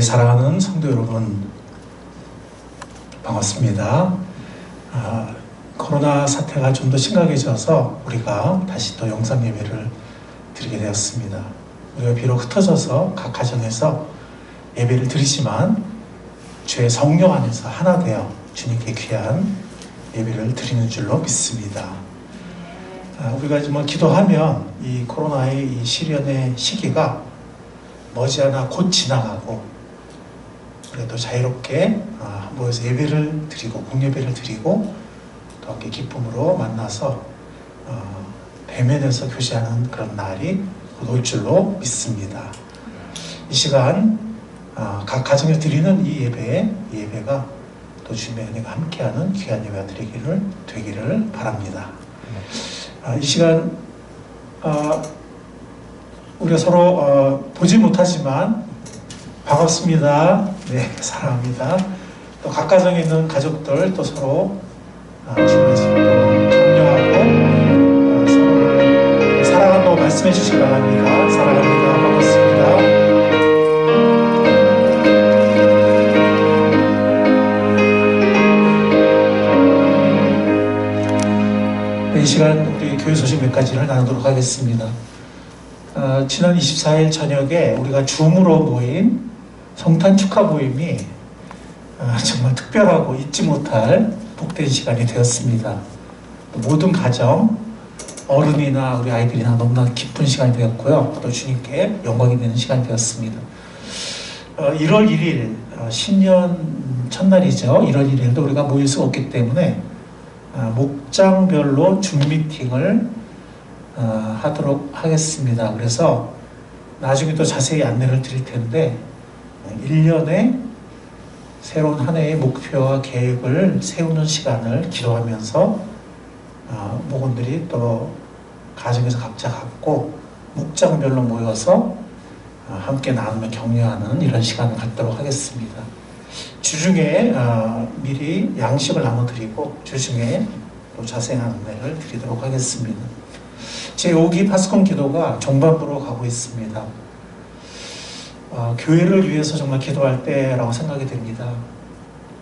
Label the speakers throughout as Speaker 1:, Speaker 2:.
Speaker 1: 저희 사랑하는 성도 여러분, 반갑습니다. 코로나 사태가 좀 더 심각해져서 우리가 다시 또 영상 예배를 드리게 되었습니다. 우리가 비록 흩어져서 각 가정에서 예배를 드리지만 주의 성령 안에서 하나 되어 주님께 귀한 예배를 드리는 줄로 믿습니다. 우리가 정말 기도하면 이 코로나의 이 시련의 시기가 머지않아 곧 지나가고 우리가 또 자유롭게 모여서 예배를 드리고 공예배를 드리고 또 함께 기쁨으로 만나서 대면에서 교제하는 그런 날이 곧 올 줄로 믿습니다. 이 시간 각 가정에 드리는 이 예배가 또 주님의 은혜가 함께하는 귀한 예배가 되기를 바랍니다. 이 시간 우리가 서로 보지 못하지만 반갑습니다. 네, 사랑합니다. 또 각 가정에 있는 가족들 또 서로 주님의 집도 격려하고 서로를 사랑한다고 말씀해 주시기 바랍니다. 사랑합니다. 반갑습니다. 이 시간 우리 교회 소식 몇 가지를 나누도록 하겠습니다. 지난 24일 저녁에 우리가 줌으로 모인 성탄 축하 모임이 정말 특별하고 잊지 못할 복된 시간이 되었습니다. 모든 가정, 어른이나 우리 아이들이나 너무나 기쁜 시간이 되었고요. 또 주님께 영광이 되는 시간이 되었습니다. 1월 1일 신년 첫날이죠. 1월 1일도 우리가 모일 수가 없기 때문에 목장별로 줌 미팅을 하도록 하겠습니다. 그래서 나중에 또 자세히 안내를 드릴 텐데 1년에 새로운 한 해의 목표와 계획을 세우는 시간을 기도하면서 목원들이 또 가정에서 각자 갖고 목장별로 모여서 함께 나누며 격려하는 이런 시간을 갖도록 하겠습니다. 주중에 미리 양식을 나눠드리고 주중에 또 자세한 안내를 드리도록 하겠습니다. 제5기 파스콘 기도가 종반부로 가고 있습니다. 교회를 위해서 정말 기도할 때라고 생각이 됩니다.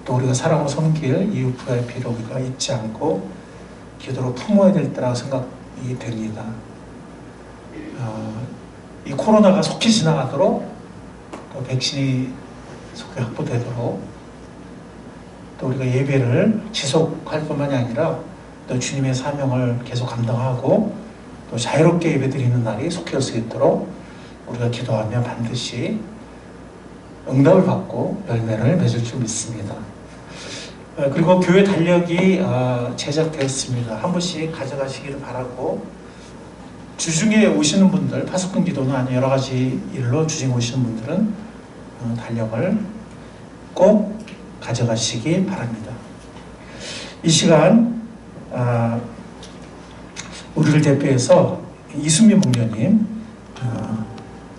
Speaker 1: 또 우리가 사랑으로 섬길 이웃 VIP를 우리가 잊지 않고 기도로 품어야 될 때라고 생각이 됩니다. 이 코로나가 속히 지나가도록 또 백신이 속히 확보되도록 또 우리가 예배를 지속할 뿐만이 아니라 또 주님의 사명을 계속 감당하고 또 자유롭게 예배드리는 날이 속히 올 수 있도록 우리가 기도하면 반드시 응답을 받고 열매를 맺을 줄 믿습니다. 그리고 교회 달력이 제작되었습니다. 한 번씩 가져가시기를 바라고 주중에 오시는 분들, 파수꾼 기도는 아닌 여러 가지 일로 주중에 오시는 분들은 달력을 꼭 가져가시기 바랍니다. 이 시간 우리를 대표해서 이순민 목녀님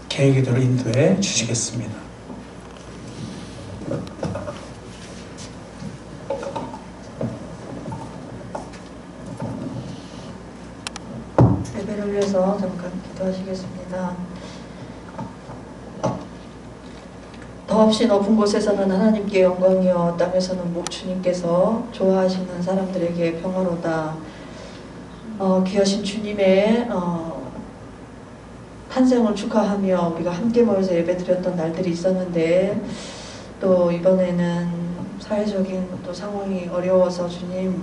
Speaker 1: 개혁기도를 인도해 주시겠습니다.
Speaker 2: 예배를 위해서 잠깐 기도하시겠습니다. 더없이 높은 곳에서는 하나님께 영광이요 땅에서는 주님께서 좋아하시는 사람들에게 평화로다. 귀하신 주님의 탄생을 축하하며 우리가 함께 모여서 예배드렸던 날들이 있었는데 또 이번에는 사회적인 또 상황이 어려워서 주님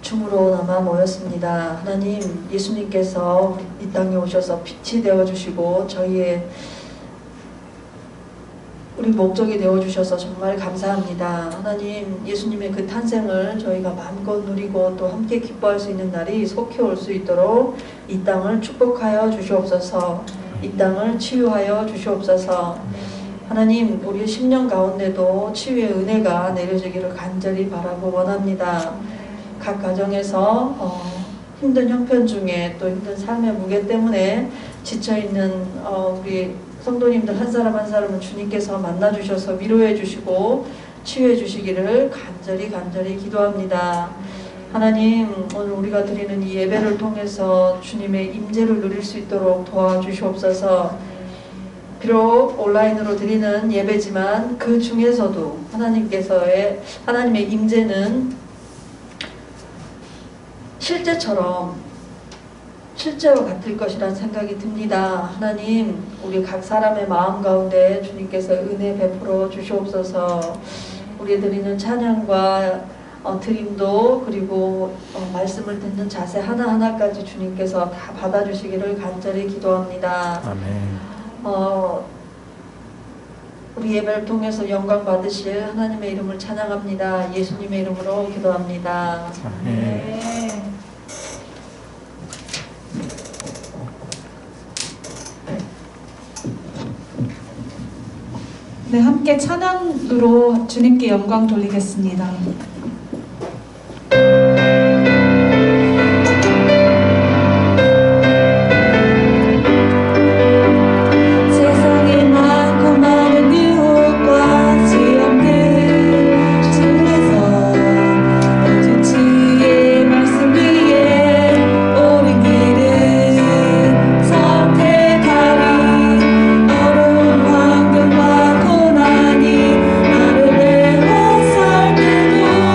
Speaker 2: 줌으로나마 모였습니다. 하나님, 예수님께서 이 땅에 오셔서 빛이 되어주시고 저희의 우리 목적이 되어주셔서 정말 감사합니다. 하나님, 예수님의 그 탄생을 저희가 마음껏 누리고 또 함께 기뻐할 수 있는 날이 속히 올 수 있도록 이 땅을 축복하여 주시옵소서. 이 땅을 치유하여 주시옵소서. 하나님, 우리의 10년 가운데도 치유의 은혜가 내려지기를 간절히 바라고 원합니다. 각 가정에서 힘든 형편 중에 또 힘든 삶의 무게 때문에 지쳐있는 우리 성도님들 한 사람 한 사람은 주님께서 만나주셔서 위로해 주시고 치유해 주시기를 간절히 기도합니다. 하나님, 오늘 우리가 드리는 이 예배를 통해서 주님의 임재를 누릴 수 있도록 도와주시옵소서. 비록 온라인으로 드리는 예배지만 그 중에서도 하나님의 임재는 실제와 같을 것이라는 생각이 듭니다. 하나님, 우리 각 사람의 마음 가운데 주님께서 은혜 베풀어 주시옵소서. 우리 드리는 찬양과 드림도 그리고 말씀을 듣는 자세 하나하나까지 주님께서 다 받아주시기를 간절히 기도합니다.
Speaker 3: 아멘.
Speaker 2: 우리 예배를 통해서 영광 받으실 하나님의 이름을 찬양합니다. 예수님의 이름으로 기도합니다.
Speaker 3: 아멘.
Speaker 4: 네, 함께 찬양으로 주님께 영광 돌리겠습니다.
Speaker 5: 고난이 나를 내어 살 때도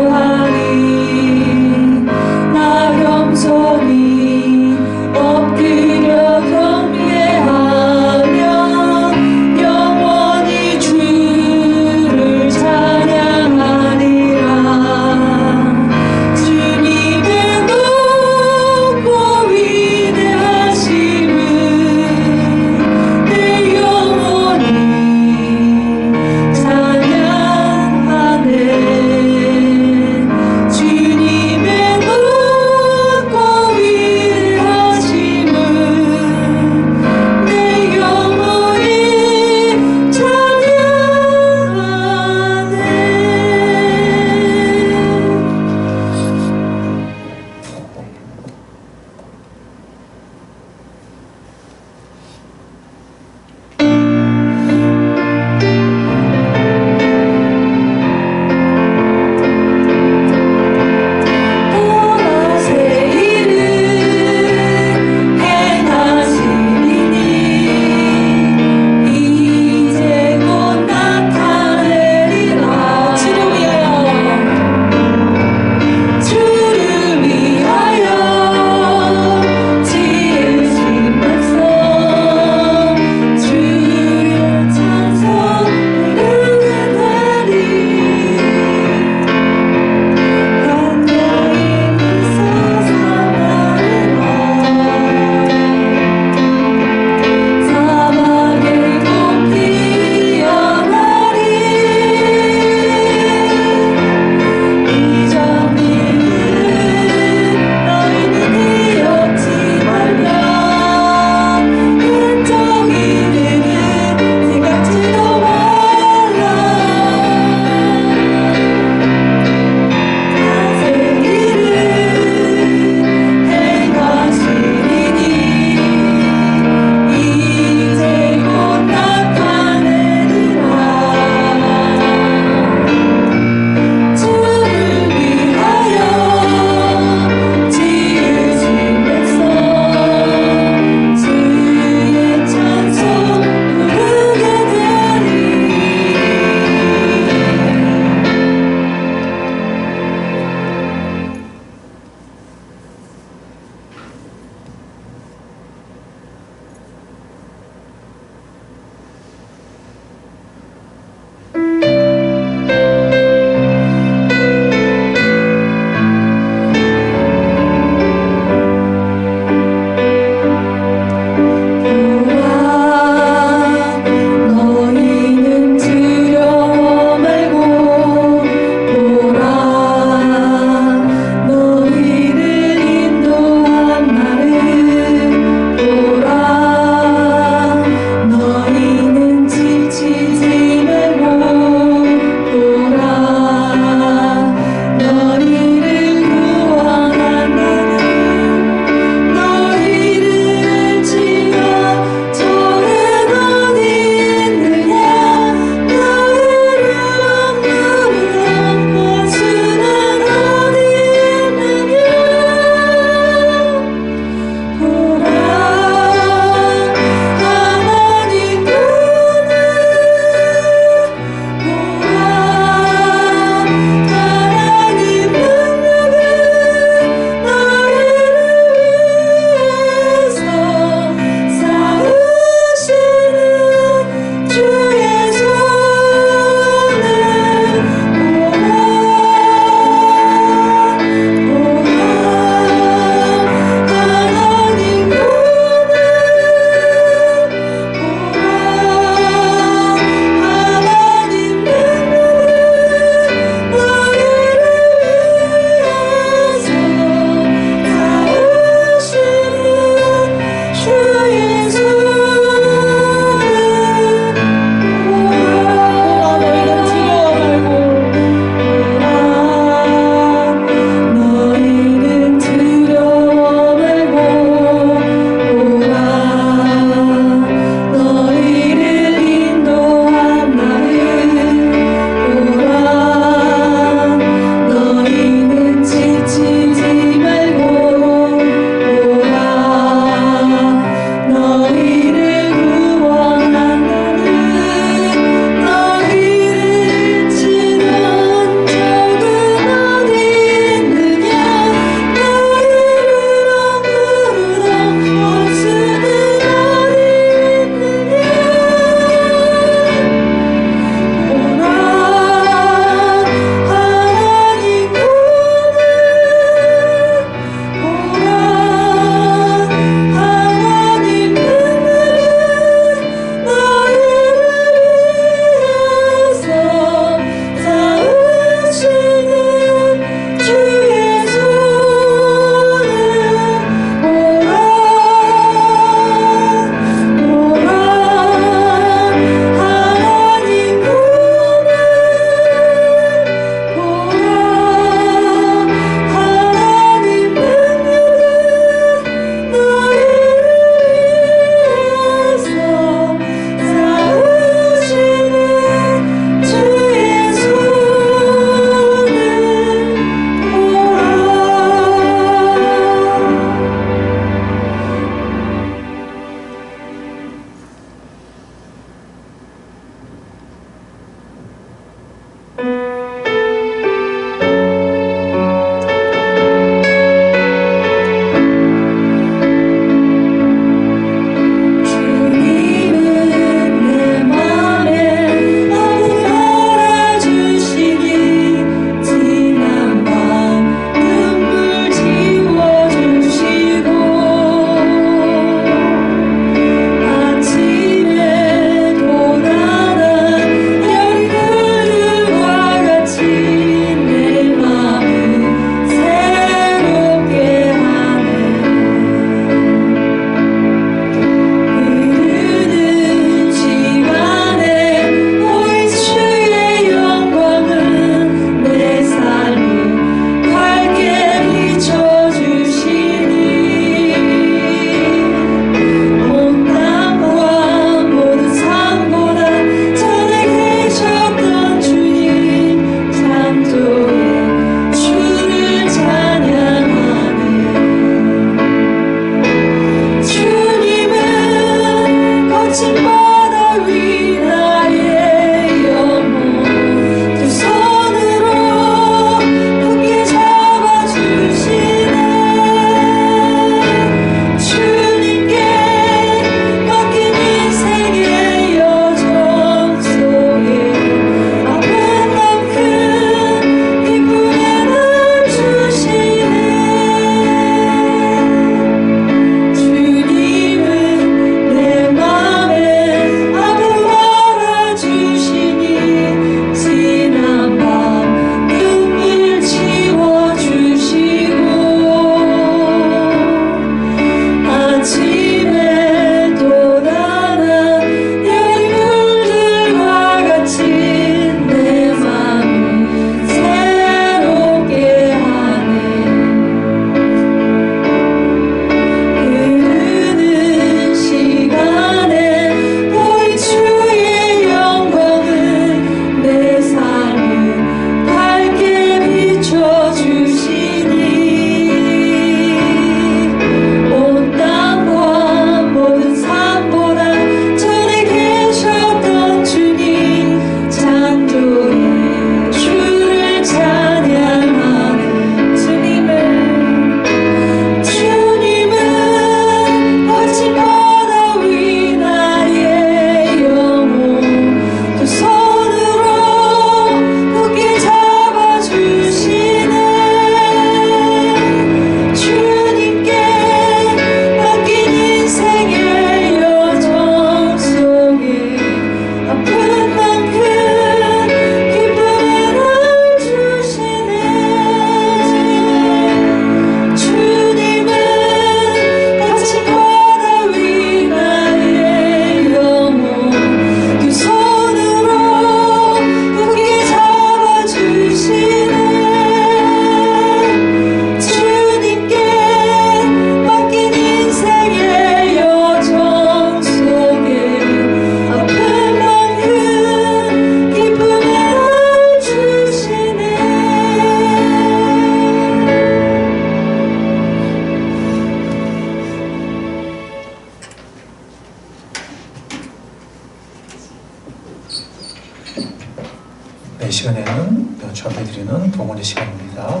Speaker 1: 시간은 주 앞에 드리는 봉헌의 시간입니다.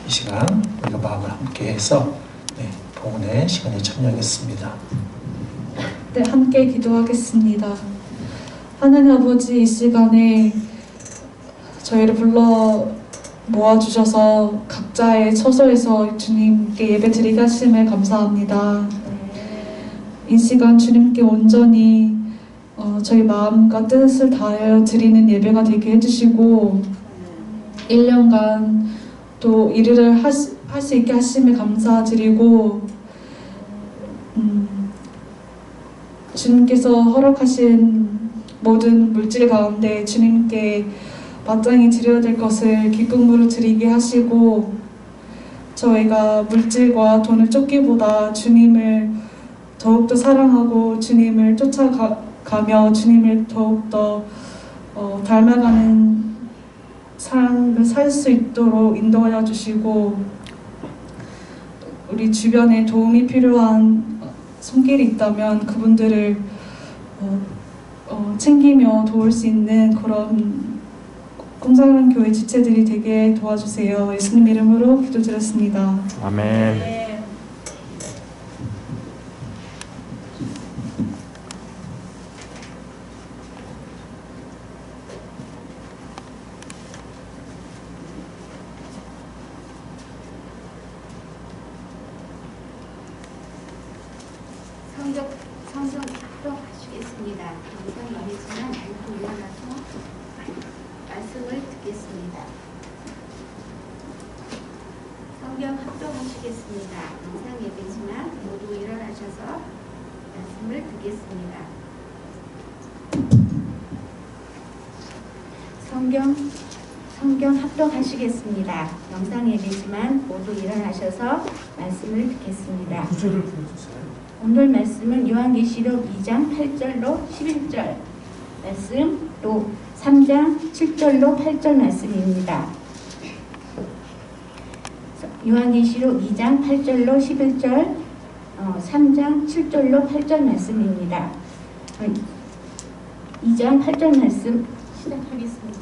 Speaker 1: 이 시간 우리가 마음을 함께해서 봉헌의 시간에 참여하겠습니다.
Speaker 4: 네, 함께 기도하겠습니다. 하나님 아버지, 이 시간에 저희를 불러 모아주셔서 각자의 처소에서 주님께 예배 드리게 하심을 감사합니다. 이 시간 주님께 온전히 저희 마음과 뜻을 다하여 드리는 예배가 되게 해주시고 1년간 또 일을 할 수 있게 하심을 감사드리고 주님께서 허락하신 모든 물질 가운데 주님께 마땅히 드려야 될 것을 기쁨으로 드리게 하시고 저희가 물질과 돈을 쫓기보다 주님을 더욱더 사랑하고 주님을 쫓아가며 주님을 더욱더 닮아가는 삶을 살 수 있도록 인도하여 주시고 우리 주변에 도움이 필요한 손길이 있다면 그분들을 챙기며 도울 수 있는 그런 꿈사랑 교회 지체들이 되게 도와주세요. 예수님 이름으로 기도드렸습니다.
Speaker 5: 아멘.
Speaker 3: 성경 합독하시겠습니다. 영상 말이지만 모두 일어나서 말씀을 듣겠습니다. 성경 합독하시겠습니다. 영상 예배지만 모두 일어나셔서 말씀을 듣겠습니다. 성경 합독하시겠습니다. 영상 예배지만 모두 일어나셔서 말씀을 듣겠습니다.
Speaker 1: 구절을 보여주세요.
Speaker 3: 오늘 말씀은 요한계시록 2장 8절로 11절 말씀, 또 3장 7절로 8절 말씀입니다. 요한계시록 2장 8절로 11절, 3장 7절로 8절 말씀입니다. 2장 8절 말씀 시작하겠습니다.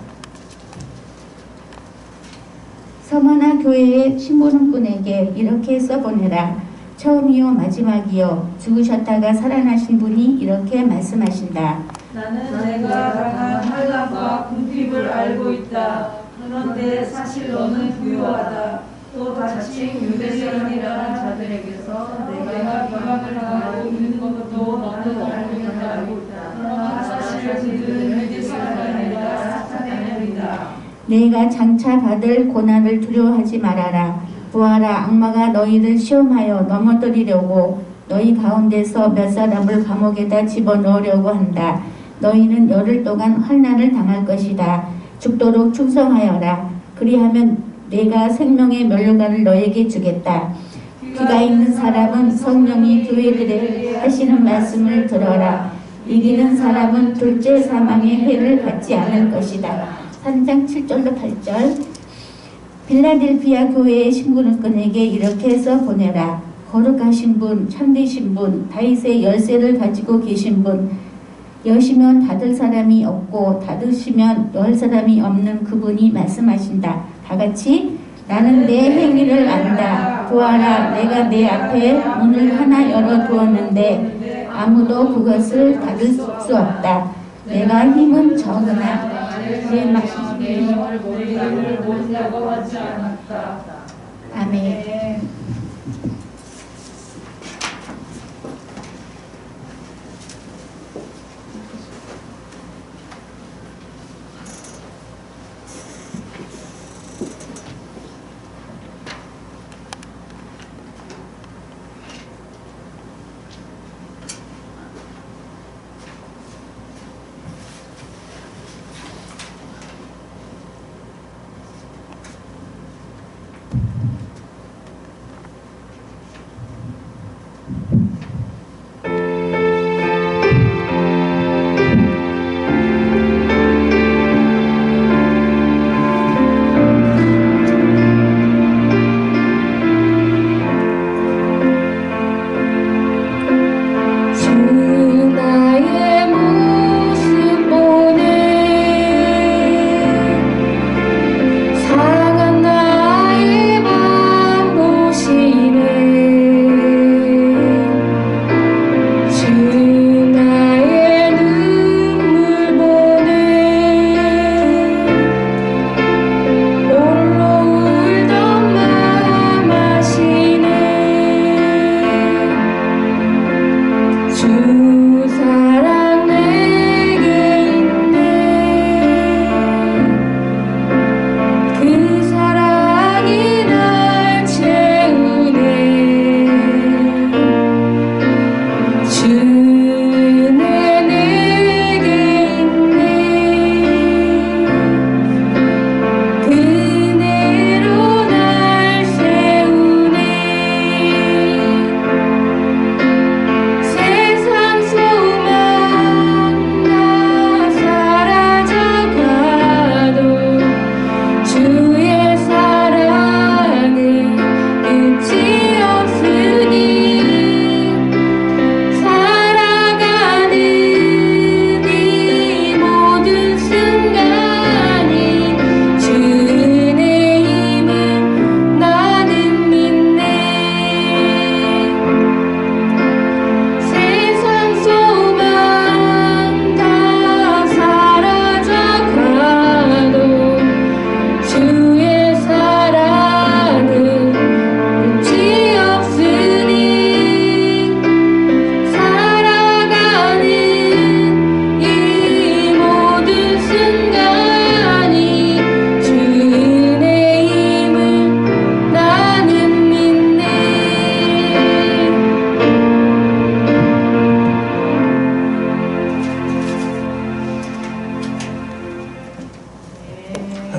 Speaker 3: 서머나 교회의 신부름꾼에게 이렇게 써보내라. 처음이요 마지막이요 죽으셨다가 살아나신 분이 이렇게 말씀하신다.
Speaker 6: 나는 내가 당한 환난과 궁핍을 알고 있다. 그런데 사실 너는 부유하다. 또 자칭 유대인이라는 자들에게서 내가 비방을 당하고 있는 것도 너는 알고 있다. 그러나 사실 그들은 유대 사람이 아니라 사탄의 무리다.
Speaker 3: 내가 장차 받을 고난을 두려워하지 말아라. 보아라, 악마가 너희를 시험하여 넘어뜨리려고 너희 가운데서 몇 사람을 감옥에다 집어넣으려고 한다. 너희는 열흘 동안 환난을 당할 것이다. 죽도록 충성하여라. 그리하면 내가 생명의 면류관을 너에게 주겠다. 귀가 있는 사람은 성령이 교회들에 하시는 말씀을 들어라. 이기는 사람은 둘째 사망의 해를 받지 않을 것이다. 3장 7절로 8절. 빌라델피아 교회의 신부름꾼에게 이렇게 해서 보내라. 거룩하신 분, 참되신 분, 다윗의 열쇠를 가지고 계신 분, 여시면 닫을 사람이 없고 닫으시면 열 사람이 없는 그분이 말씀하신다. 다같이 나는 내 행위를 안다. 보아라, 내가 내 앞에 문을 하나 열어두었는데 아무도 그것을 닫을 수 없다. 내가 힘은 적으나 내
Speaker 6: 영을 머리를 못하고 하지 않았다.
Speaker 3: 아멘.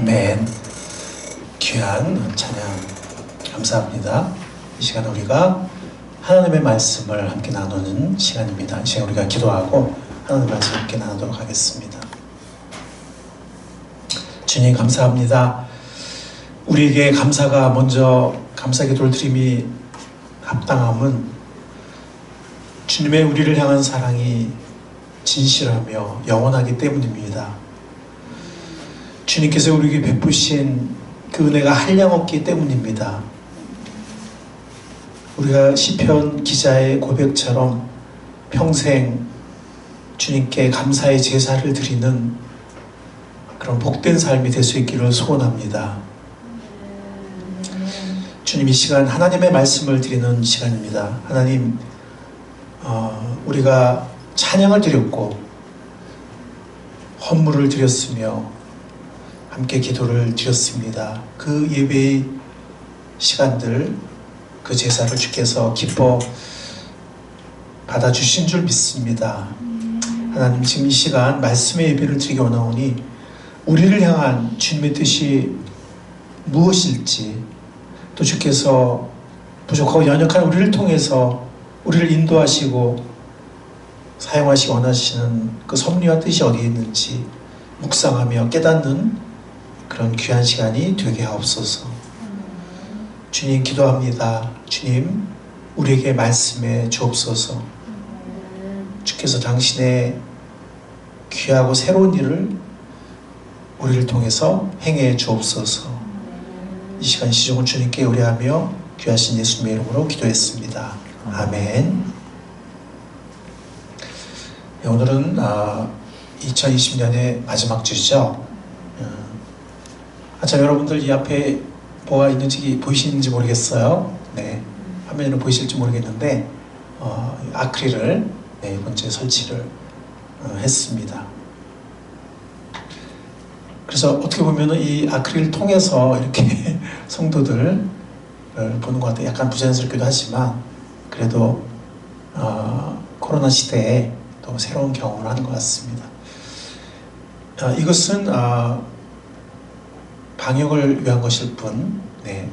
Speaker 1: 아멘. 귀한 찬양 감사합니다. 이 시간 우리가 하나님의 말씀을 함께 나누는 시간입니다. 이 시간 우리가 기도하고 하나님의 말씀을 함께 나누도록 하겠습니다. 주님 감사합니다. 우리에게 감사가 먼저 감사 기도를 드림이 합당함은 주님의 우리를 향한 사랑이 진실하며 영원하기 때문입니다. 주님께서 우리에게 베푸신 그 은혜가 한량없기 때문입니다. 우리가 시편 기자의 고백처럼 평생 주님께 감사의 제사를 드리는 그런 복된 삶이 될 수 있기를 소원합니다. 주님, 이 시간 하나님의 말씀을 드리는 시간입니다. 하나님, 우리가 찬양을 드렸고 헌물을 드렸으며 함께 기도를 드렸습니다. 그 예배의 시간들, 그 제사를 주께서 기뻐 받아주신 줄 믿습니다. 하나님, 지금 이 시간 말씀의 예배를 드리기 원하오니 우리를 향한 주님의 뜻이 무엇일지, 또 주께서 부족하고 연약한 우리를 통해서 우리를 인도하시고 사용하시기 원하시는 그 섭리와 뜻이 어디에 있는지 묵상하며 깨닫는 그런 귀한 시간이 되게 하옵소서. 주님 기도합니다. 주님, 우리에게 말씀해 주옵소서. 주께서 당신의 귀하고 새로운 일을 우리를 통해서 행해 주옵소서. 이 시간 시종을 주님께 의뢰하며 귀하신 예수님의 이름으로 기도했습니다. 아멘. 네, 오늘은 2020년의 마지막 주죠. 자, 여러분들 이 앞에 뭐가 있는지 보이시는지 모르겠어요. 네, 화면으로 보이실지 모르겠는데 아크릴을 이번 주에 설치를 했습니다. 그래서 어떻게 보면 이 아크릴을 통해서 이렇게 성도들을 보는 것 같아요. 약간 부자연스럽기도 하지만 그래도 코로나 시대에 또 새로운 경험을 하는 것 같습니다. 이것은 방역을 위한 것일 뿐,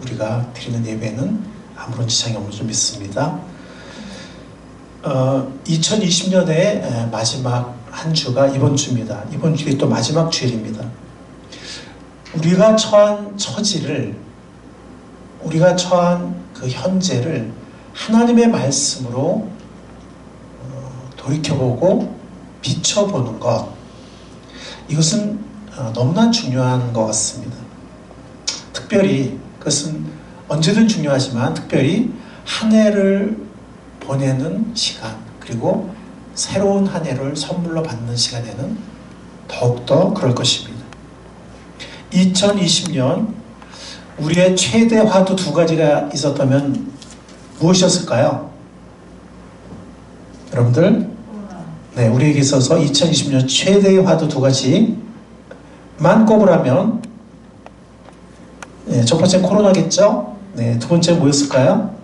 Speaker 1: 우리가 드리는 예배는 아무런 지장이 없는 줄 믿습니다. 2020년의 마지막 한 주가 이번 주입니다. 이번 주에 또 마지막 주일입니다. 우리가 처한 처지를, 우리가 처한 그 현재를 하나님의 말씀으로 돌이켜보고 비춰보는 것, 이것은 너무나 중요한 것 같습니다. 특별히 그것은 언제든 중요하지만 특별히 한 해를 보내는 시간, 그리고 새로운 한 해를 선물로 받는 시간에는 더욱더 그럴 것입니다. 2020년 우리의 최대 화두 두 가지가 있었다면 무엇이었을까요? 여러분들, 우리에게 있어서 2020년 최대의 화두 두 가지만 꼽으라면, 첫 번째 코로나겠죠? 두 번째 뭐였을까요?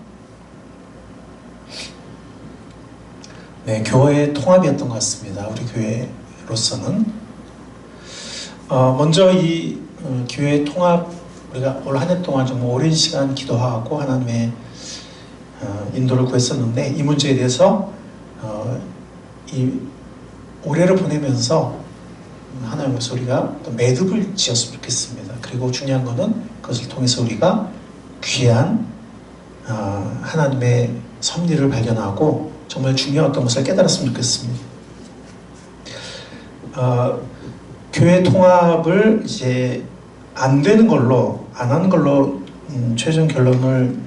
Speaker 1: 교회의 통합이었던 것 같습니다. 우리 교회로서는. 먼저 이 교회의 통합, 우리가 올 한 해 동안 정말 오랜 시간 기도하고 하나님의 인도를 구했었는데, 이 문제에 대해서 이 올해를 보내면서 하나님께서 우리가 또 매듭을 지었으면 좋겠습니다. 그리고 중요한 것은 그것을 통해서 우리가 귀한 하나님의 섭리를 발견하고 정말 중요한 어떤 것을 깨달았으면 좋겠습니다. 교회 통합을 이제 안 되는 걸로, 안 하는 걸로 최종 결론을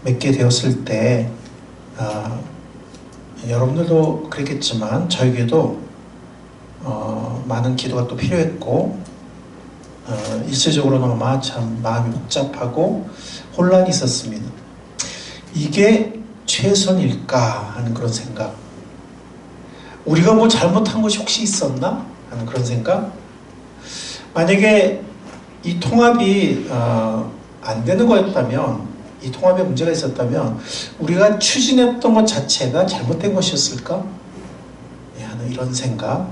Speaker 1: 맺게 되었을 때, 여러분들도 그랬겠지만 저에게도 많은 기도가 또 필요했고, 일시적으로나마 참 마음이 복잡하고 혼란이 있었습니다. 이게 최선일까 하는 그런 생각, 우리가 뭐 잘못한 것이 혹시 있었나 하는 그런 생각, 만약에 이 통합이 안 되는 거였다면, 이 통합에 문제가 있었다면 우리가 추진했던 것 자체가 잘못된 것이었을까 하는 이런 생각,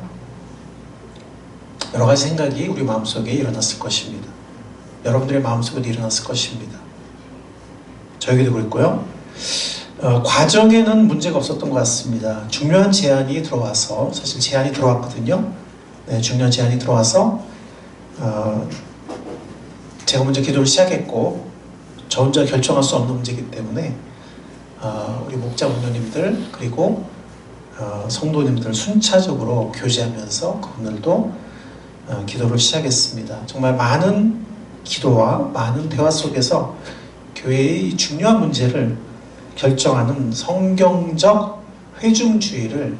Speaker 1: 여러 가지 생각이 우리 마음속에 일어났을 것입니다. 여러분들의 마음속에도 일어났을 것입니다. 저에게도 그랬고요. 과정에는 문제가 없었던 것 같습니다. 중요한 제안이 들어와서, 사실 제안이 들어왔거든요. 네, 중요한 제안이 들어와서 제가 먼저 기도를 시작했고, 저 혼자 결정할 수 없는 문제이기 때문에 우리 목자 원로님들 그리고 성도님들 순차적으로 교제하면서 그분들도 기도를 시작했습니다. 정말 많은 기도와 많은 대화 속에서 교회의 중요한 문제를 결정하는 성경적 회중주의를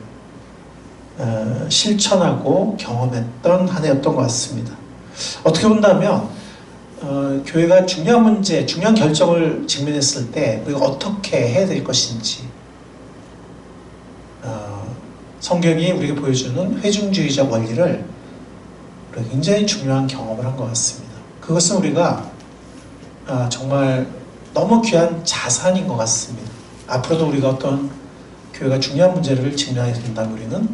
Speaker 1: 실천하고 경험했던 한 해였던 것 같습니다. 어떻게 본다면 교회가 중요한 문제, 중요한 결정을 직면했을 때 우리가 어떻게 해야 될 것인지 성경이 우리에게 보여주는 회중주의적 원리를 굉장히 중요한 경험을 한 것 같습니다. 그것은 우리가 정말 너무 귀한 자산인 것 같습니다. 앞으로도 우리가 어떤 교회가 중요한 문제를 직면하게 된다면 우리는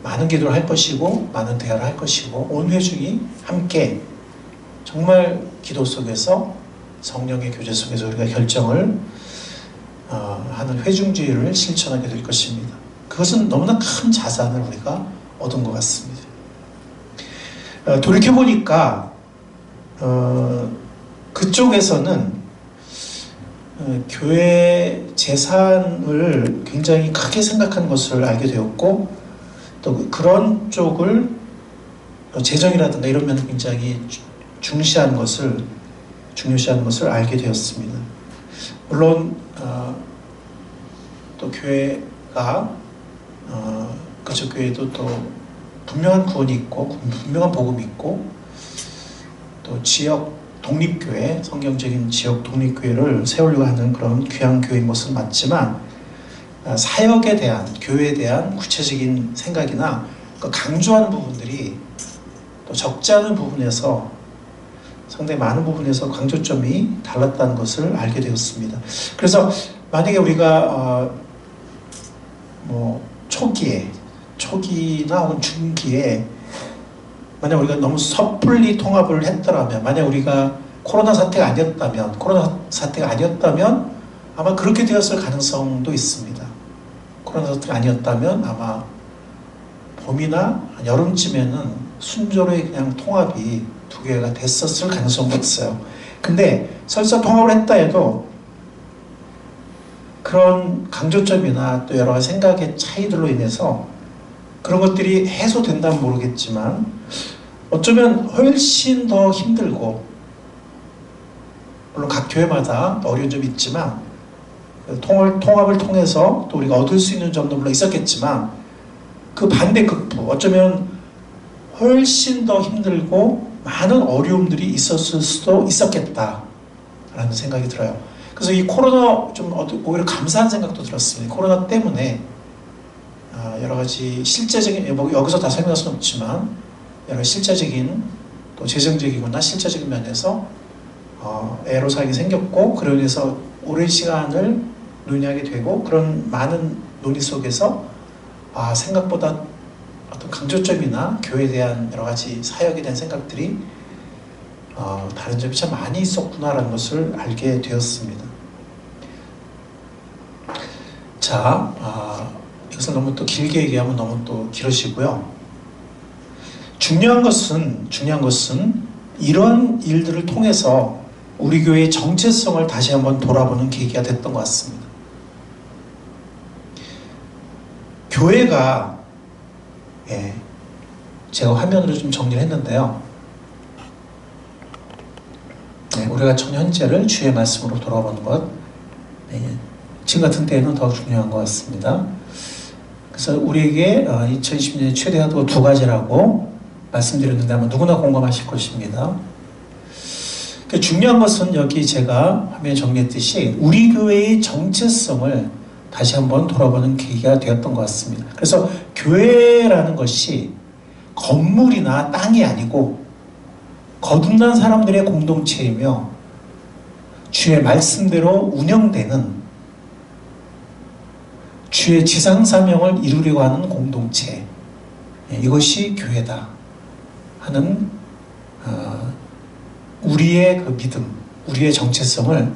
Speaker 1: 많은 기도를 할 것이고 많은 대화를 할 것이고 온 회중이 함께 정말 기도 속에서 성령의 교제 속에서 우리가 결정을 하는 회중주의를 실천하게 될 것입니다. 그것은 너무나 큰 자산을 우리가 얻은 것 같습니다. 돌이켜보니까 그쪽에서는 교회 재산을 굉장히 크게 생각한 것을 알게 되었고 또 그런 쪽을 재정이라든가 이런 면을 굉장히 중요시하는 것을 알게 되었습니다. 물론 또 교회가 그쪽 교회도 또 분명한 구원이 있고 분명한 복음이 있고 또 지역 독립교회, 성경적인 지역 독립교회를 세우려고 하는 그런 귀한 교회인 것은 맞지만 사역에 대한, 교회에 대한 구체적인 생각이나 강조하는 부분들이 또 적지 않은 부분에서 상당히 많은 부분에서 강조점이 달랐다는 것을 알게 되었습니다. 그래서 만약에 우리가 초기나 혹은 중기에 만약 우리가 너무 섣불리 통합을 했더라면, 만약 우리가 코로나 사태가 아니었다면 아마 그렇게 되었을 가능성도 있습니다. 코로나 사태가 아니었다면 아마 봄이나 여름쯤에는 순조로이 그냥 통합이 두 개가 됐었을 가능성도 있어요. 근데 설사 통합을 했다 해도 그런 강조점이나 또 여러 가지 생각의 차이들로 인해서 그런 것들이 해소된다면 모르겠지만 어쩌면 훨씬 더 힘들고, 물론 각 교회마다 어려운 점이 있지만 통합을 통해서 또 우리가 얻을 수 있는 점도 물론 있었겠지만 그 반대 극부, 어쩌면 훨씬 더 힘들고 많은 어려움들이 있었을 수도 있었겠다라는 생각이 들어요. 그래서 이 코로나 좀 오히려 감사한 생각도 들었습니다. 코로나 때문에 여러 가지 실제적인, 여기서 다 설명할 수는 없지만 여러 실제적인 또 재정적이거나 실제적인 면에서 애로사항이 생겼고 그로 인해서 오랜 시간을 논의하게 되고 그런 많은 논의 속에서 생각보다 어떤 강조점이나 교회에 대한 여러 가지 사역에 대한 생각들이 다른 점이 참 많이 있었구나라는 것을 알게 되었습니다. 자, 이것을 너무 또 길게 얘기하면 너무 또 길어지고요. 중요한 것은 이런 일들을 통해서 우리 교회의 정체성을 다시 한번 돌아보는 계기가 됐던 것 같습니다. 교회가 제가 화면으로 좀 정리를 했는데요. 우리가 현재를 주의 말씀으로 돌아보는 것, 지금 같은 때에는 더 중요한 것 같습니다. 그래서 우리에게 2020년의 최대 화두가 두 가지라고 말씀드렸는데 아마 누구나 공감하실 것입니다. 중요한 것은 여기 제가 화면에 정리했듯이 우리 교회의 정체성을 다시 한번 돌아보는 계기가 되었던 것 같습니다. 그래서 교회라는 것이 건물이나 땅이 아니고 거듭난 사람들의 공동체이며 주의 말씀대로 운영되는 주의 지상사명을 이루려고 하는 공동체, 이것이 교회다 하는 우리의 그 믿음, 우리의 정체성을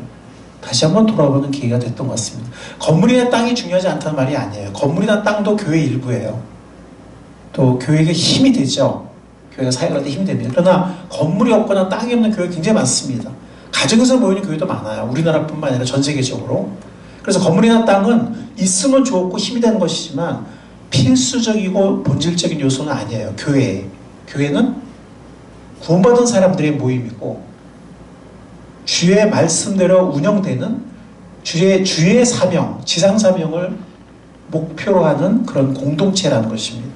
Speaker 1: 다시 한번 돌아보는 계기가 됐던 것 같습니다. 건물이나 땅이 중요하지 않다는 말이 아니에요. 건물이나 땅도 교회의 일부예요. 또 교회가 힘이 되죠. 교회가 사역할 때 힘이 됩니다. 그러나 건물이 없거나 땅이 없는 교회가 굉장히 많습니다. 가정에서 모이는 교회도 많아요. 우리나라뿐만 아니라 전 세계적으로. 그래서 건물이나 땅은 있으면 좋고 힘이 되는 것이지만 필수적이고 본질적인 요소는 아니에요. 교회는 구원받은 사람들의 모임이고 주의 말씀대로 운영되는 주의 사명, 지상 사명을 목표로 하는 그런 공동체라는 것입니다.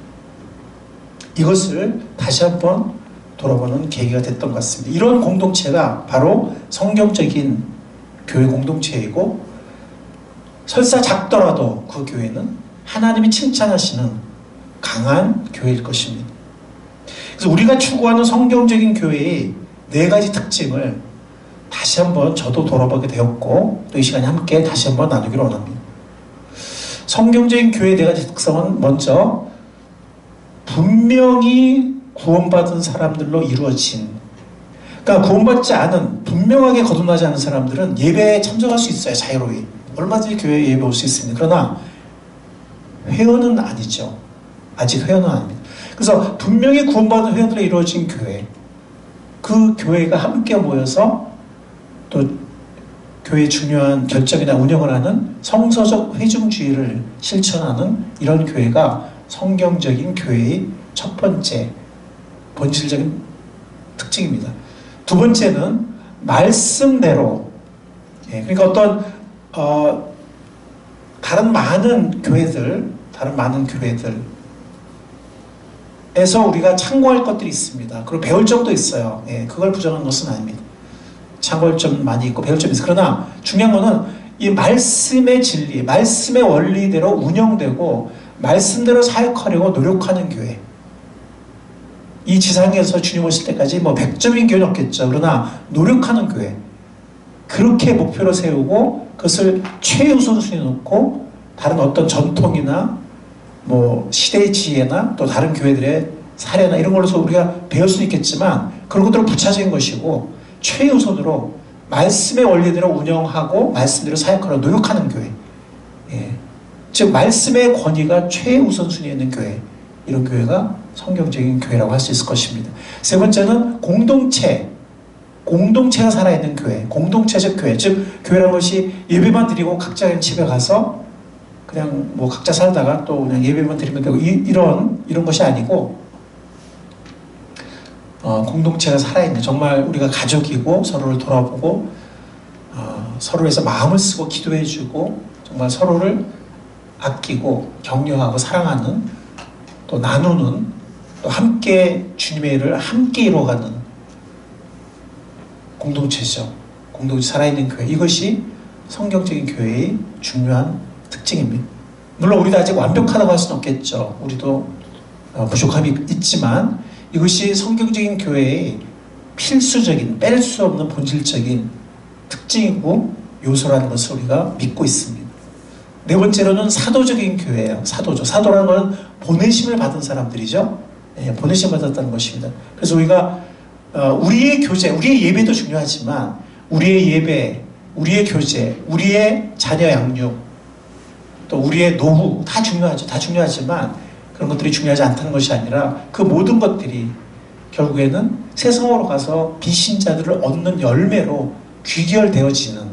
Speaker 1: 이것을 다시 한번 돌아보는 계기가 됐던 것 같습니다. 이런 공동체가 바로 성경적인 교회 공동체이고 설사 작더라도 그 교회는 하나님이 칭찬하시는 강한 교회일 것입니다. 그래서 우리가 추구하는 성경적인 교회의 4가지 특징을 다시 한번 저도 돌아보게 되었고 또 이 시간에 함께 다시 한번 나누기를 원합니다. 성경적인 교회의 4가지 특성은 먼저 분명히 구원받은 사람들로 이루어진, 그러니까 구원받지 않은, 분명하게 거듭나지 않은 사람들은 예배에 참석할 수 있어요. 자유로이 얼마든지 교회에 예배 올 수 있습니다. 그러나 회원은 아니죠. 아직 회원은 아닙니다. 그래서 분명히 구원받은 회원들로 이루어진 교회, 그 교회가 함께 모여서 또 교회의 중요한 결정이나 운영을 하는 성서적 회중주의를 실천하는 이런 교회가 성경적인 교회의 첫 번째 본질적인 특징입니다. 두 번째는 말씀대로, 그러니까 어떤 다른 많은 교회들에서 우리가 참고할 것들이 있습니다. 그리고 배울 점도 있어요. 그걸 부정하는 것은 아닙니다. 참고할 점 많이 있고 배울 점이 있어요. 그러나 중요한 것은 이 말씀의 진리, 말씀의 원리대로 운영되고 말씀대로 사역하려고 노력하는 교회. 이 지상에서 주님 오실 때까지 100점인 교회는 없겠죠. 그러나 노력하는 교회. 그렇게 목표로 세우고 그것을 최우선순위에 놓고 다른 어떤 전통이나 시대의 지혜나 또 다른 교회들의 사례나 이런 걸로서 우리가 배울 수 있겠지만 그런 것들은 부차적인 것이고 최우선으로 말씀의 원리대로 운영하고 말씀대로 사역하려 노력하는 교회. 즉 말씀의 권위가 최우선순위에 있는 교회. 이런 교회가 성경적인 교회라고 할 수 있을 것입니다. 세 번째는 공동체가 살아있는 교회, 공동체적 교회. 즉 교회라는 것이 예배만 드리고 각자 집에 가서 그냥 각자 살다가 또 그냥 예배만 드리면 되고 이런 것이 아니고 공동체가 살아있는, 정말 우리가 가족이고 서로를 돌아보고 서로를 위해서 마음을 쓰고 기도해주고 정말 서로를 아끼고 격려하고 사랑하는, 또 나누는, 또 함께 주님의 일을 함께 이루어가는 공동체죠. 공동체 살아있는 교회. 이것이 성경적인 교회의 중요한 특징입니다. 물론 우리도 아직 완벽하다고 할 수는 없겠죠. 우리도 부족함이 있지만 이것이 성경적인 교회의 필수적인, 뺄 수 없는 본질적인 특징이고 요소라는 것을 우리가 믿고 있습니다. 네 번째로는 사도적인 교회예요. 사도라는 것은 보내심을 받은 사람들이죠. 보내심을 받았다는 것입니다. 그래서 우리가 우리의 교제, 우리의 예배도 중요하지만 우리의 예배, 우리의 교제, 우리의 자녀 양육, 또 우리의 노후 다 중요하죠. 다 중요하지만 그런 것들이 중요하지 않다는 것이 아니라 그 모든 것들이 결국에는 세상으로 가서 비신자들을 얻는 열매로 귀결되어지는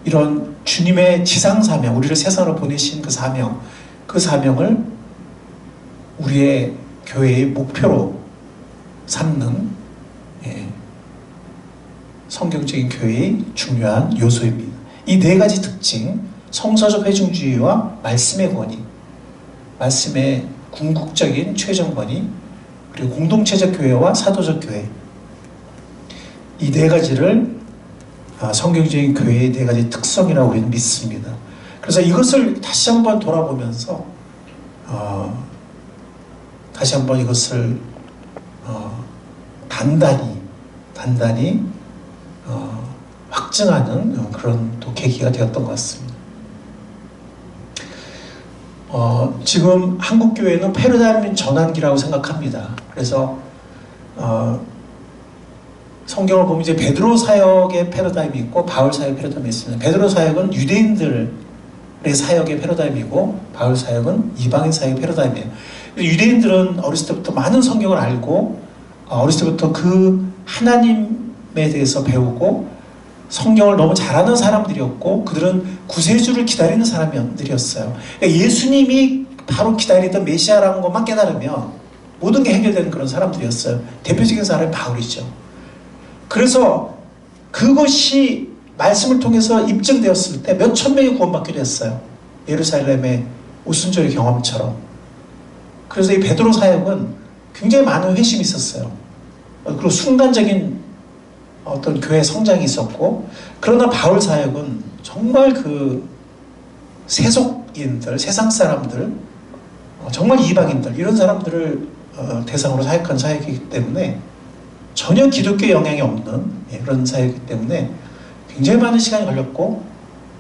Speaker 1: 이런 주님의 지상사명, 우리를 세상으로 보내신 그 사명을 우리의 교회의 목표로 삼는 성경적인 교회의 중요한 요소입니다. 이 4가지 특징, 성서적 회중주의와 말씀의 권위, 말씀의 궁극적인 최종 권위, 그리고 공동체적 교회와 사도적 교회, 이 4가지를 성경적인 교회의 4가지 특성이라고 우리는 믿습니다. 그래서 이것을 다시 한번 돌아보면서 다시 한번 이것을 단단히 확증하는 그런 또 계기가 되었던 것 같습니다. 지금 한국교회는 패러다임 전환기라고 생각합니다. 그래서 성경을 보면 이제 베드로 사역의 패러다임이 있고 바울 사역의 패러다임이 있습니다. 베드로 사역은 유대인들의 사역의 패러다임이고 바울 사역은 이방인 사역의 패러다임이에요. 유대인들은 어렸을 때부터 많은 성경을 알고 어렸을 때부터 그 하나님에 대해서 배우고 성경을 너무 잘하는 사람들이었고 그들은 구세주를 기다리는 사람들이었어요. 그러니까 예수님이 바로 기다리던 메시아라는 것만 깨달으면 모든 게 해결되는 그런 사람들이었어요. 대표적인 사람이 바울이죠. 그래서 그것이 말씀을 통해서 입증되었을 때 몇천 명이 구원받게 됐어요. 예루살렘의 오순절의 경험처럼. 그래서 이 베드로 사역은 굉장히 많은 회심이 있었어요. 그리고 순간적인 어떤 교회 성장이 있었고, 그러나 바울 사역은 정말 그 세속인들, 세상 사람들, 정말 이방인들 이런 사람들을 대상으로 사역한 사역이기 때문에 전혀 기독교 영향이 없는 그런 사역이기 때문에 굉장히 많은 시간이 걸렸고,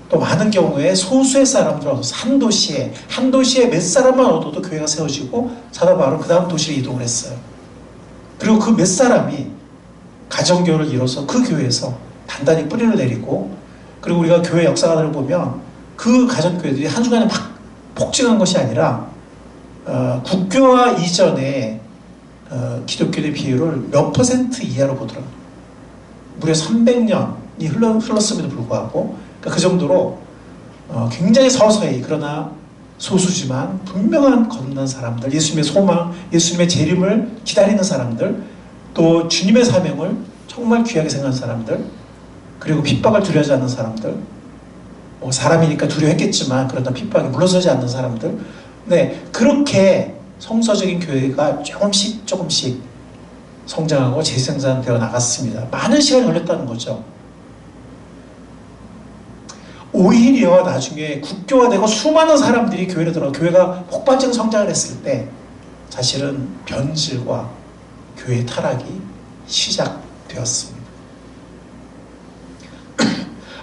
Speaker 1: 또 많은 경우에 소수의 사람들 얻어서 한 도시에 몇 사람만 얻어도 교회가 세워지고 사도 바울은 그 다음 도시로 이동을 했어요. 그리고 그 몇 사람이 가정교회를 이뤄서 그 교회에서 단단히 뿌리를 내리고, 그리고 우리가 교회 역사가들을 보면 그 가정교회들이 한순간에 막 폭증한 것이 아니라 국교화 이전에 기독교의 비율을 몇 % 이하로 보더라고요. 무려 300년이 흘렀음에도 불구하고, 그러니까 그 정도로 굉장히 서서히, 그러나 소수지만 분명한 거듭난 사람들, 예수님의 소망, 예수님의 재림을 기다리는 사람들, 또 주님의 사명을 정말 귀하게 생각하는 사람들, 그리고 핍박을 두려워하지 않는 사람들, 사람이니까 두려워했겠지만 그러나 핍박에 물러서지 않는 사람들, 네, 그렇게 성서적인 교회가 조금씩 성장하고 재생산되어 나갔습니다. 많은 시간이 걸렸다는 거죠. 오히려 나중에 국교화되고 수많은 사람들이 교회로 들어가 교회가 폭발적 성장을 했을 때 사실은 변질과 교회의 타락이 시작되었습니다.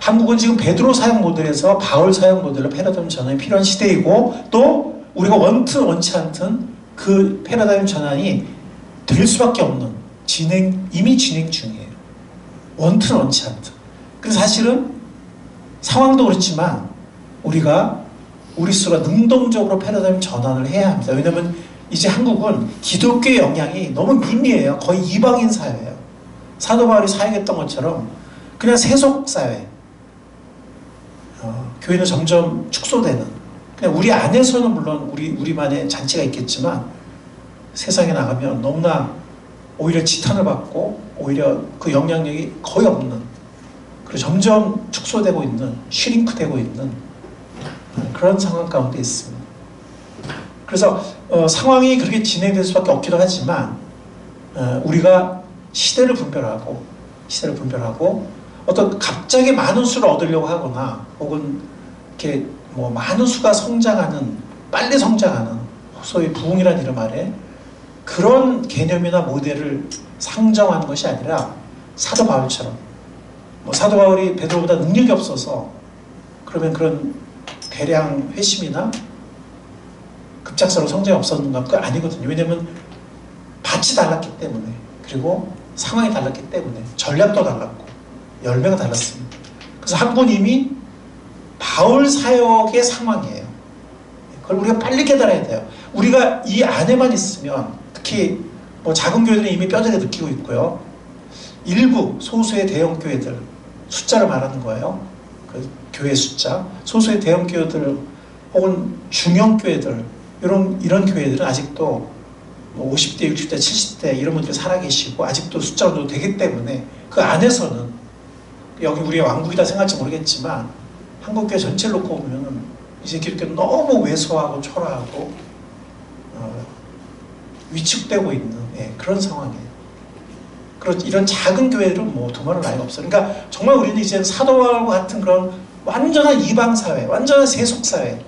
Speaker 1: 한국은 지금 베드로 사역 모델에서 바울 사역 모델로 패러다임 전환이 필요한 시대이고, 또 우리가 원치 않든 그 패러다임 전환이 될 수밖에 없는 이미 진행 중이에요. 원치 않든. 그래서 사실은 상황도 그렇지만 우리가 우리 스스로가 능동적으로 패러다임 전환을 해야 합니다. 왜냐하면 이제 한국은 기독교의 영향이 너무 미미해요. 거의 이방인 사회예요. 사도 바울이 사역했던 것처럼 그냥 세속 사회. 교회는 점점 축소되는. 그냥 우리 안에서는 물론 우리만의 잔치가 있겠지만 세상에 나가면 너무나 오히려 지탄을 받고 오히려 그 영향력이 거의 없는, 그리고 점점 축소되고 있는, 슈링크되고 있는 그런 상황 가운데 있습니다. 그래서 상황이 그렇게 진행될 수밖에 없기도 하지만 우리가 시대를 분별하고 어떤 갑자기 많은 수를 얻으려고 하거나 혹은 이렇게 많은 수가 빨리 성장하는 소위 부흥이라는 이름 아래 그런 개념이나 모델을 상정하는 것이 아니라 사도 바울처럼, 사도 바울이 베드로보다 능력이 없어서 그러면 그런 대량 회심이나 급작스러운 성장이 없었는가? 그거 아니거든요. 왜냐면 밭이 달랐기 때문에, 그리고 상황이 달랐기 때문에, 전략도 달랐고 열매가 달랐습니다. 그래서 한국은 이미 바울 사역의 상황이에요. 그걸 우리가 빨리 깨달아야 돼요. 우리가 이 안에만 있으면, 특히 작은 교회들은 이미 뼈저리게 느끼고 있고요. 일부 소수의 대형 교회들, 숫자를 말하는 거예요. 그 교회 숫자, 소수의 대형 교회들 혹은 중형 교회들, 이런 교회들은 아직도 50대, 60대, 70대 이런 분들이 살아계시고 아직도 숫자가 좀 되기 때문에 그 안에서는, 여기 우리의 왕국이다 생각할지 모르겠지만 한국교회 전체를 놓고 보면은 이제 기독교는 너무 왜소하고 초라하고 위축되고 있는 그런 상황이에요. 이런 작은 교회들은 두말할 나위가 없어요. 그러니까 정말 우리는 이제 사도 바울과 같은 그런 완전한 이방 사회, 완전한 세속 사회,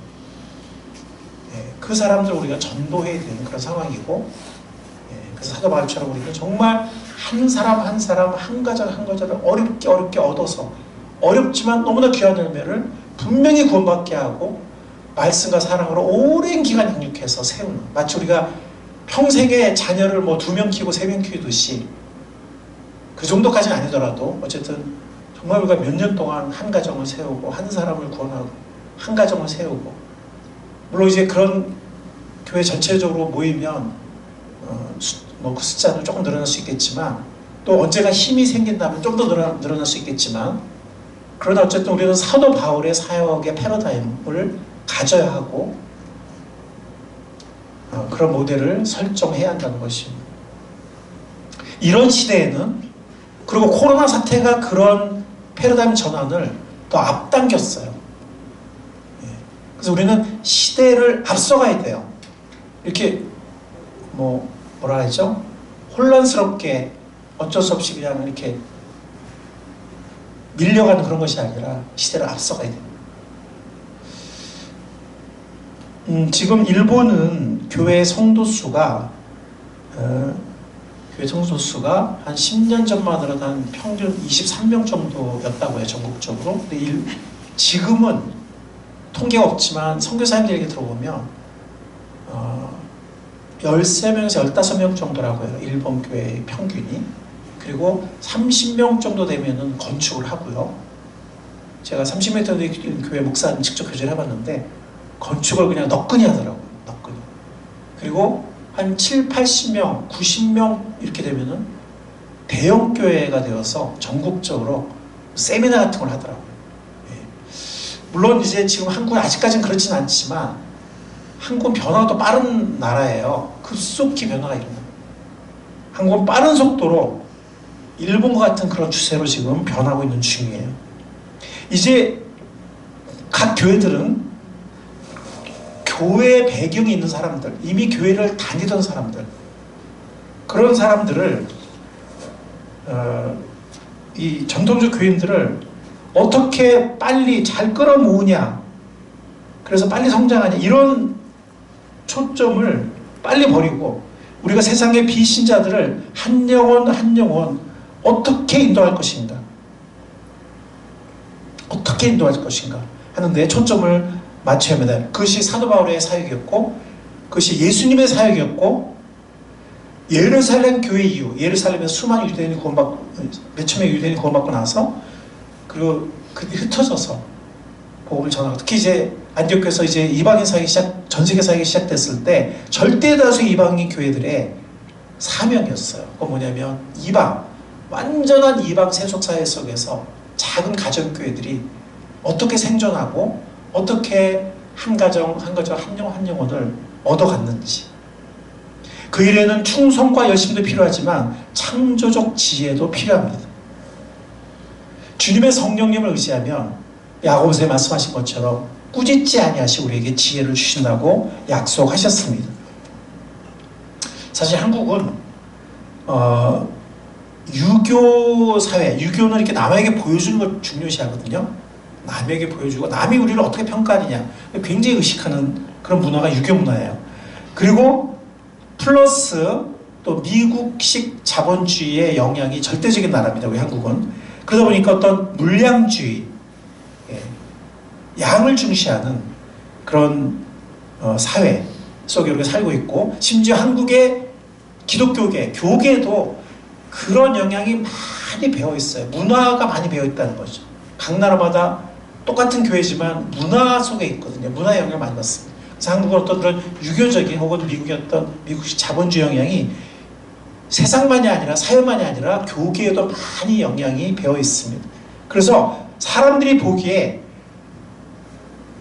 Speaker 1: 그 사람들 우리가 전도해야 되는 그런 상황이고, 그래서 사도 바울처럼 우리가 정말 한 사람 한 가정을 어렵게 얻어서, 어렵지만 너무나 귀한 열매를 분명히 구원받게 하고 말씀과 사랑으로 오랜 기간 양육해서 세우는, 마치 우리가 평생에 자녀를 뭐 2명 키우고 3명 키우듯이 그 정도까지는 아니더라도 어쨌든 정말 우리가 몇 년 동안 한 가정을 세우고 한 사람을 구원하고 한 가정을 세우고, 물론 이제 그런 교회 전체적으로 모이면 뭐 그 숫자는 조금 늘어날 수 있겠지만, 또 언제가 힘이 생긴다면 좀 더 늘어날 수 있겠지만, 그러나 어쨌든 우리는 사도 바울의 사역의 패러다임을 가져야 하고 그런 모델을 설정해야 한다는 것입니다. 이런 시대에는, 그리고 코로나 사태가 그런 패러다임 전환을 더 앞당겼어요. 예. 그래서 우리는 시대를 앞서가야 돼요. 이렇게 뭐라 하죠? 혼란스럽게 어쩔 수 없이 그냥 이렇게 밀려가는 그런 것이 아니라 시대를 앞서가야 됩니다. 지금 일본은 교회 성도 수가 한 10년 전만 해도 한 평균 23명 정도였다고 해요, 전국적으로. 근데 지금은 통계가 없지만 선교사님들 얘기 들어보면 13명에서 15명 정도라고 해요, 일본 교회의 평균이. 그리고 30명 정도 되면은 건축을 하고요. 제가 30명 정도 되는 교회 목사님 직접 교제를 해봤는데 건축을 그냥 너끈히 하더라고요. 너끈히. 그리고 한 7, 80명, 90명 이렇게 되면은 대형 교회가 되어서 전국적으로 세미나 같은 걸 하더라고요. 예. 물론 이제 지금 한국은 아직까지는 그렇진 않지만 한국은 변화가 또 빠른 나라예요. 급속히 변화가 일어나요. 한국은 빠른 속도로 일본과 같은 그런 추세로 지금 변하고 있는 중이에요. 이제 각 교회들은 교회 배경이 있는 사람들, 이미 교회를 다니던 사람들, 그런 사람들을 이 전통적 교인들을 어떻게 빨리 잘 끌어모으냐, 그래서 빨리 성장하냐, 이런 초점을 빨리 버리고 우리가 세상의 비신자들을 한 영혼 한 영혼 어떻게 인도할 것인가, 어떻게 인도할 것인가 하는데 초점을 맞춰야 합니다. 그것이 사도 바울의 사역이었고, 그것이 예수님의 사역이었고, 예루살렘 교회 이후, 예루살렘에서 수많은 유대인이 구원받고, 몇천 명의 유대인이 구원받고 나서, 그리고 그게 흩어져서 복음을 전하고, 특히 이제 안디옥에서 이제 이방인 사역이 전 세계 사역이 시작됐을 때 절대 다수의 이방인 교회들의 사명이었어요. 그건 뭐냐면 완전한 이방 세속 사회 속에서 작은 가정 교회들이 어떻게 생존하고 어떻게 한 가정 한 영혼 한 영혼을 얻어갔는지. 그 일에는 충성과 열심도 필요하지만 창조적 지혜도 필요합니다. 주님의 성령님을 의지하면 야고보서에 말씀하신 것처럼 꾸짖지 아니하시고 우리에게 지혜를 주신다고 약속하셨습니다. 사실 한국은 유교 사회, 유교는 이렇게 남에게 보여주는 걸 중요시하거든요. 남에게 보여주고 남이 우리를 어떻게 평가하느냐 굉장히 의식하는 그런 문화가 유교 문화예요. 그리고 플러스 또 미국식 자본주의의 영향이 절대적인 나라입니다, 우리 한국은. 그러다 보니까 어떤 물량주의, 양을 중시하는 그런 사회 속에 우리가 살고 있고, 심지어 한국의 기독교계, 교계도 그런 영향이 많이 배어 있어요. 문화가 많이 배어 있다는 거죠. 각 나라마다 똑같은 교회지만 문화 속에 있거든요. 문화 영향을 많이 받습니다. 그래서 한국은 어떤 그런 유교적인 혹은 미국의 어떤 미국식 자본주의 영향이 세상만이 아니라 사회만이 아니라 교계에도 많이 영향이 배어 있습니다. 그래서 사람들이 보기에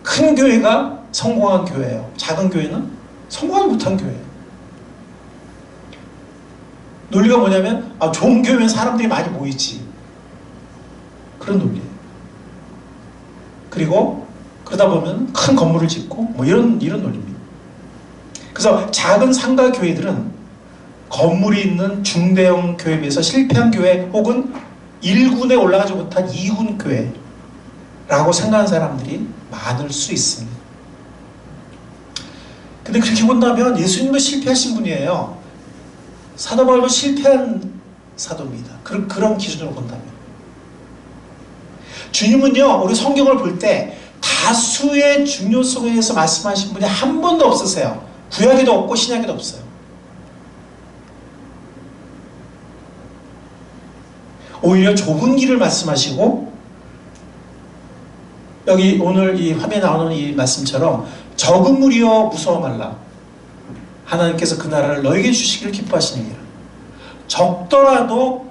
Speaker 1: 큰 교회가 성공한 교회예요. 작은 교회는 성공하지 못한 교회예요. 논리가 뭐냐면 좋은 교회면 사람들이 많이 모이지, 그런 논리예요. 그리고 그러다 보면 큰 건물을 짓고 뭐 이런 논리입니다. 그래서 작은 상가 교회들은 건물이 있는 중대형 교회에 비해서 실패한 교회 혹은 1군에 올라가지 못한 2군 교회라고 생각하는 사람들이 많을 수 있습니다. 근데 그렇게 본다면 예수님은 실패하신 분이에요. 사도 바울도 실패한 사도입니다. 그런 기준으로 본다면. 주님은요, 우리 성경을 볼 때 다수의 중요성에서 말씀하신 분이 한 번도 없으세요. 구약에도 없고 신약에도 없어요. 오히려 좁은 길을 말씀하시고, 여기 오늘 이 화면에 나오는 이 말씀처럼 적은 무리여 무서워 말라. 하나님께서 그 나라를 너에게 주시기를 기뻐하시느니라. 적더라도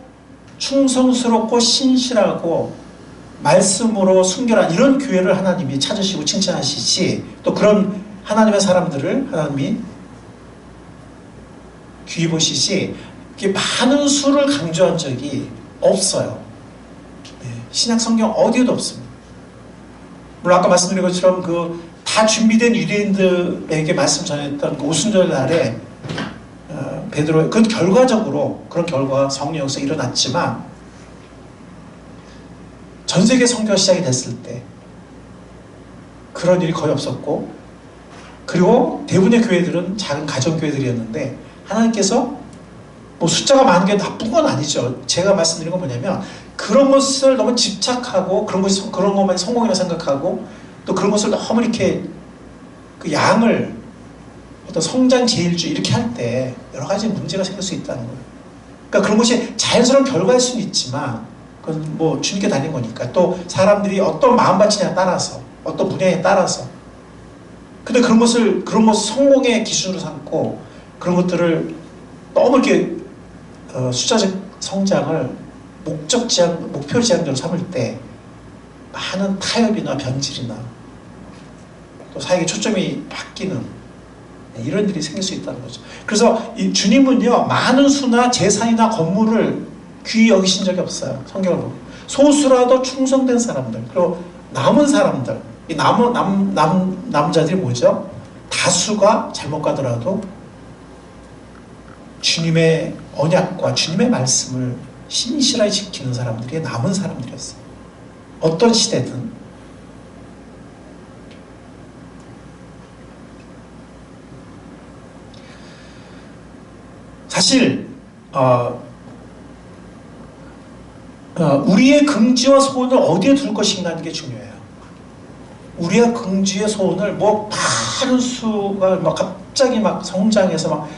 Speaker 1: 충성스럽고 신실하고 말씀으로 순결한 이런 교회를 하나님이 찾으시고 칭찬하시지, 또 그런 하나님의 사람들을 하나님이 귀히 보시지, 이렇게 많은 수를 강조한 적이 없어요. 네, 신약 성경 어디에도 없습니다. 물론 아까 말씀드린 것처럼 그 다 준비된 유대인들에게 말씀 전했던 그 오순절 날에 베드로, 그건 결과적으로 그런 결과가 성령 역사가 일어났지만, 전 세계 선교가 시작이 됐을 때 그런 일이 거의 없었고, 그리고 대부분의 교회들은 작은 가정교회들이었는데, 하나님께서 뭐 숫자가 많은 게 나쁜 건 아니죠. 제가 말씀드린 건 뭐냐면, 그런 것을 너무 집착하고 그런 것만 성공이라고 생각하고, 또 그런 것을 너무 이렇게 그 양을 어떤 성장 제일주의 이렇게 할 때 여러 가지 문제가 생길 수 있다는 거예요. 그러니까 그런 것이 자연스러운 결과일 수는 있지만, 그건 뭐 주님께 달린 거니까, 또 사람들이 어떤 마음가짐에 따라서, 어떤 분야에 따라서. 근데 그런 것을 성공의 기준으로 삼고, 그런 것들을 너무 이렇게 숫자적 성장을 목표 지향적으로 삼을 때 많은 타협이나 변질이나 또 사역의 초점이 바뀌는 이런 일이 생길 수 있다는 거죠. 그래서 이 주님은요, 많은 수나 재산이나 건물을 귀히 여기신 적이 없어요. 성경을 보면 소수라도 충성된 사람들, 그리고 남은 사람들, 이 남자들이 뭐죠? 다수가 잘못 가더라도 주님의 언약과 주님의 말씀을 신실하게 지키는 사람들이 남은 사람들이었어요. 어떤 시대든. 사실 우리의 긍지와 소원을 어디에 둘 것인가 하는 게 중요해요. 우리의 긍지의 소원을 뭐 많은 수가 막 갑자기 막 성장해서 막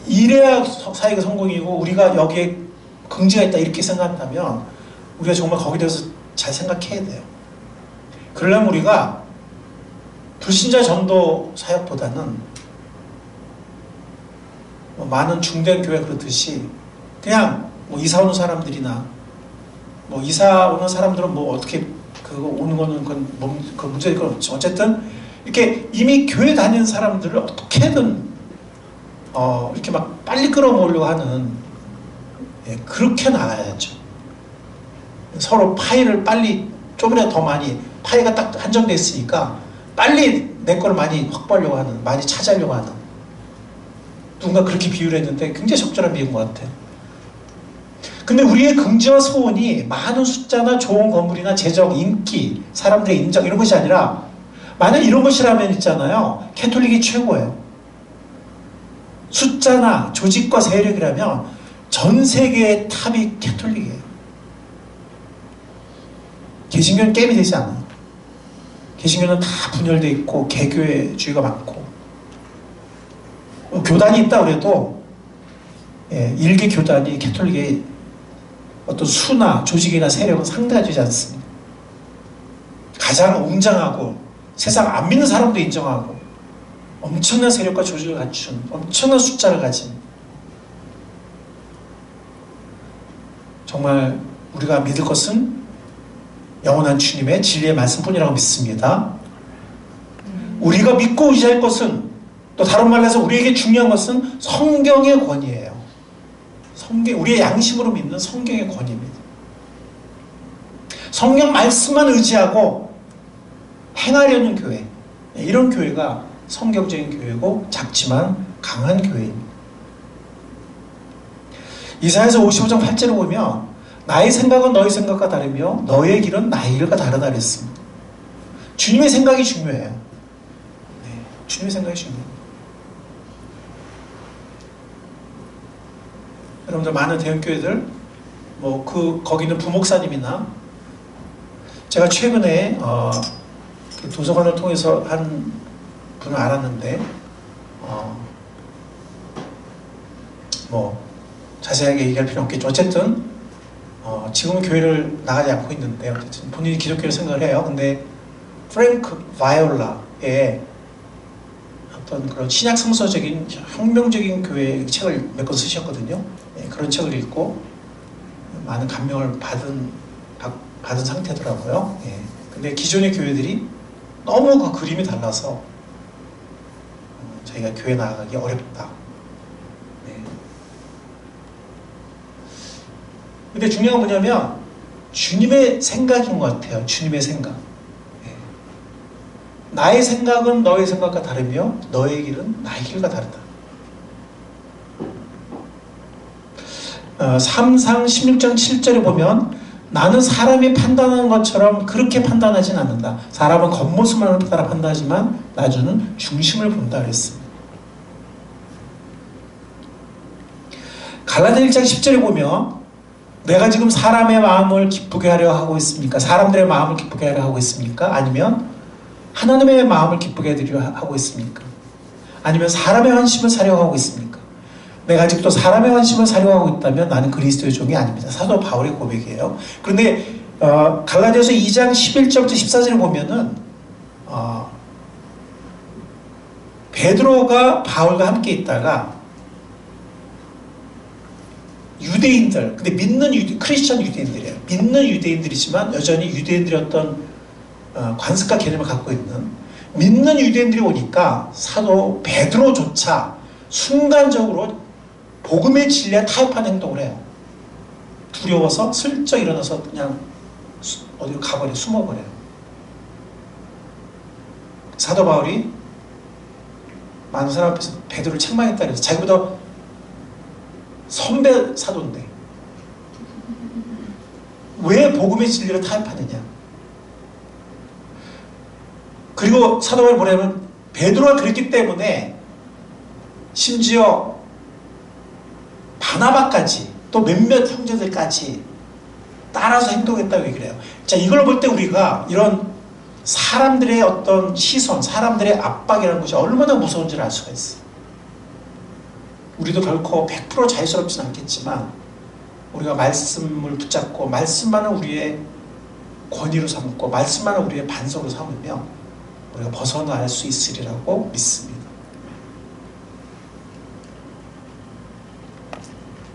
Speaker 1: 이래야 사회가 성공이고 우리가 여기에 긍지가 있다 이렇게 생각한다면 우리가 정말 거기에 대해서 잘 생각해야 돼요. 그러려면 우리가 불신자 전도 사역보다는 뭐 많은 중대한 교회 그렇듯이 그냥 뭐 이사 오는 사람들이나 뭐 이사 오는 사람들은 뭐 어떻게 그거 오는 거는 그 문제일 건 없죠. 어쨌든 이렇게 이미 교회 다니는 사람들을 어떻게든 이렇게 막 빨리 끌어모으려고 하는, 그렇게 나가야죠. 서로 파이를 빨리 조금이라도 더 많이, 파이가 딱 한정돼 있으니까 빨리 내 거를 많이 확보하려고 하는, 많이 차지하려고 하는, 누군가 그렇게 비유를 했는데 굉장히 적절한 비유인 것 같아요. 근데 우리의 긍지와 소원이 많은 숫자나 좋은 건물이나 재정, 인기, 사람들의 인정 이런 것이 아니라, 만약 이런 것이라면 있잖아요, 캐톨릭이 최고예요. 숫자나 조직과 세력이라면 전 세계의 탑이 캐톨릭이에요. 개신교는 게임이 되지 않아요. 개신교는 다 분열되어 있고 개교회주의가 많고, 교단이 있다 그래도 일개 교단이 캐톨릭의 어떤 수나 조직이나 세력은 상대하지 않습니다. 가장 웅장하고 세상 안 믿는 사람도 인정하고 엄청난 세력과 조직을 갖춘 엄청난 숫자를 가진, 정말 우리가 믿을 것은 영원한 주님의 진리의 말씀뿐이라고 믿습니다. 우리가 믿고 의지할 것은, 또 다른 말로 해서 우리에게 중요한 것은 성경의 권위예요. 우리의 양심으로 믿는 성경의 권위입니다. 성경 말씀만 의지하고 행하려는 교회, 이런 교회가 성경적인 교회고 작지만 강한 교회입니다. 이사야서 55장 8절을 보면 나의 생각은 너희 생각과 다르며 너의 길은 나의 길과 다르다 그랬습니다. 주님의 생각이 중요해요. 주님의 생각이 중요해요. 여러분들 많은 대형교회들 거기는 부목사님이나, 제가 최근에 도서관을 통해서 한 분을 알았는데 자세하게 얘기할 필요 없겠죠. 어쨌든 지금은 교회를 나가지 않고 있는데 어쨌든 본인이 기독교를 생각을 해요. 근데 프랭크 바이올라의 어떤 그런 신약 성서적인 혁명적인 교회 책을 몇 권 쓰셨거든요. 예, 그런 책을 읽고 많은 감명을 받은 상태더라고요. 예. 근데 기존의 교회들이 너무 그 그림이 달라서 저희가 교회 나가기 어렵다. 네. 근데 중요한 건 뭐냐면 주님의 생각인 것 같아요. 주님의 생각. 네. 나의 생각은 너의 생각과 다르며 너의 길은 나의 길과 다르다. 3상 16장 7절에 보면 나는 사람이 판단하는 것처럼 그렇게 판단하진 않는다. 사람은 겉모습만을 따라 판단하지만 나주는 중심을 본다 그랬습니다. 갈라디아 1장 10절에 보면 내가 지금 사람의 마음을 기쁘게 하려 하고 있습니까? 사람들의 마음을 기쁘게 하려 하고 있습니까? 아니면 하나님의 마음을 기쁘게 해드리려 하고 있습니까? 아니면 사람의 환심을 사려고 하고 있습니까? 내가 아직도 사람의 환심을 사려고 하고 있다면 나는 그리스도의 종이 아닙니다. 사도 바울의 고백이에요. 그런데 갈라디아서 2장 11절부터 14절을 보면은 베드로가 바울과 함께 있다가 유대인들, 근데 믿는 크리스천 유대인들이에요. 믿는 유대인들이지만 여전히 유대인들의 어떤 관습과 개념을 갖고 있는 믿는 유대인들이 오니까 사도 베드로조차 순간적으로 복음의 진리에 타협하는 행동을 해요. 두려워서 슬쩍 일어나서 그냥 어디로 가버려요. 숨어버려요. 사도 바울이 많은 사람 앞에서 베드로를 책망했다 그래서 자기보다 선배 사도인데 왜 복음의 진리를 타협하느냐. 그리고 사도 바울이 뭐냐면 베드로가 그랬기 때문에 심지어 바나바까지 또 몇몇 형제들까지 따라서 행동했다고 얘기를 해요. 자, 이걸 볼 때 우리가 이런 사람들의 어떤 시선, 사람들의 압박이라는 것이 얼마나 무서운지를 알 수가 있어요. 우리도 결코 100% 자유스럽지는 않겠지만 우리가 말씀을 붙잡고 말씀만을 우리의 권위로 삼고 말씀만을 우리의 반석으로 삼으면 우리가 벗어날 수 있으리라고 믿습니다.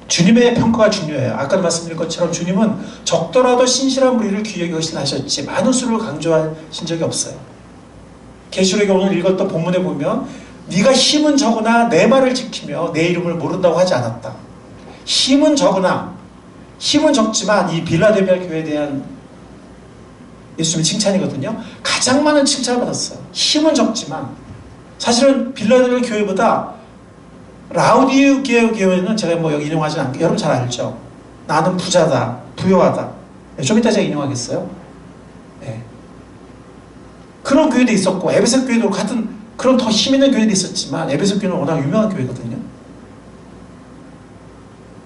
Speaker 1: 주님의 평가가 중요해요. 아까 말씀드린 것처럼 주님은 적더라도 신실한 무리를 귀히 여기신 하셨지 많은 수를 강조하신 적이 없어요. 계시록에 오늘 읽었던 본문에 보면 네가 힘은 적으나 내 말을 지키며 내 이름을 모른다고 하지 않았다. 힘은 적으나 힘은 적지만 이 빌라델비아 교회에 대한 예수님의 칭찬이거든요. 가장 많은 칭찬을 받았어요. 힘은 적지만 사실은 빌라델비아 교회보다 라우디게아 교회는 제가 뭐 여기 인용하지 않게 여러분 잘 알죠. 나는 부자다, 부유하다. 좀 이따 제가 인용하겠어요. 네. 그런 교회도 있었고 에베소 교회도 같은 그런 더 힘 있는 교회도 있었지만 에베소 교회는 워낙 유명한 교회거든요.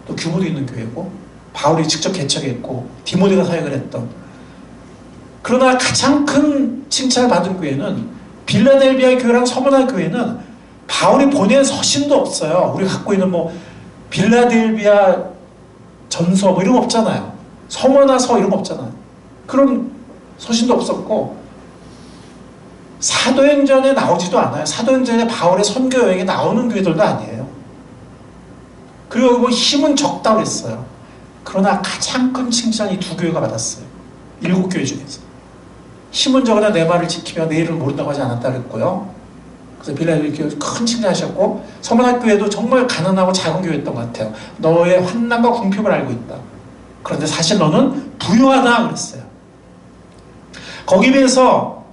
Speaker 1: 또 규모도 있는 교회고 바울이 직접 개척했고 디모데가 사역을 했던. 그러나 가장 큰 칭찬을 받은 교회는 빌라델비아 교회랑 서머나 교회는 바울이 보낸 서신도 없어요. 우리가 갖고 있는 뭐 빌라델비아 전서 뭐 이런 거 없잖아요. 서머나서 이런 거 없잖아요. 그런 서신도 없었고 사도행전에 나오지도 않아요. 사도행전에 바울의 선교 여행에 나오는 교회들도 아니에요. 그리고 뭐 힘은 적다고 했어요. 그러나 가장 큰 칭찬이 이 두 교회가 받았어요. 7교회 중에서. 힘은 적으나 내 말을 지키며 내 이름을 모른다고 하지 않았다 그랬고요. 그래서 빌라델비아 교회 큰 칭찬하셨고 서머나 교회도 정말 가난하고 작은 교회였던 것 같아요. 너의 환난과 궁핍을 알고 있다. 그런데 사실 너는 부유하다 그랬어요. 거기에 비해서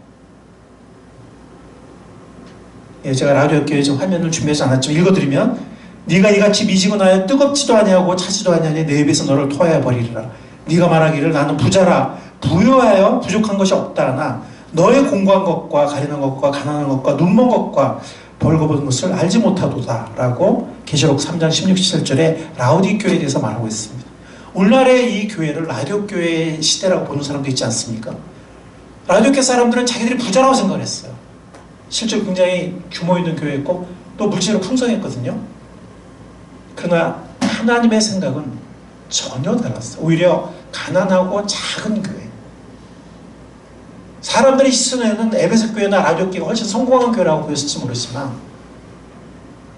Speaker 1: 제가 라디오 교회 좀 화면을 준비하지 않았지만 읽어드리면 네가 이같이 미지근하여 뜨겁지도 아니하고 차지도 아니하니 내 입에서 너를 토하여 버리리라. 네가 말하기를 나는 부자라 부유하여 부족한 것이 없다 하나 너의 공고한 것과 가련한 것과 가난한 것과 눈먼 것과 벌거벗은 것을 알지 못하도다 라고 계시록 3장 16, 17절에 라우디 교회에 대해서 말하고 있습니다. 오늘날의 이 교회를 라디오 교회의 시대라고 보는 사람도 있지 않습니까? 라디오 교회 사람들은 자기들이 부자라고 생각을 했어요. 실제로 굉장히 규모 있는 교회였고 또 물질로 풍성했거든요. 그러나 하나님의 생각은 전혀 달랐어요. 오히려 가난하고 작은 교회. 사람들이 시선에는 에베소 교회나 라디오교회가 훨씬 성공한 교회라고 보였을지 모르지만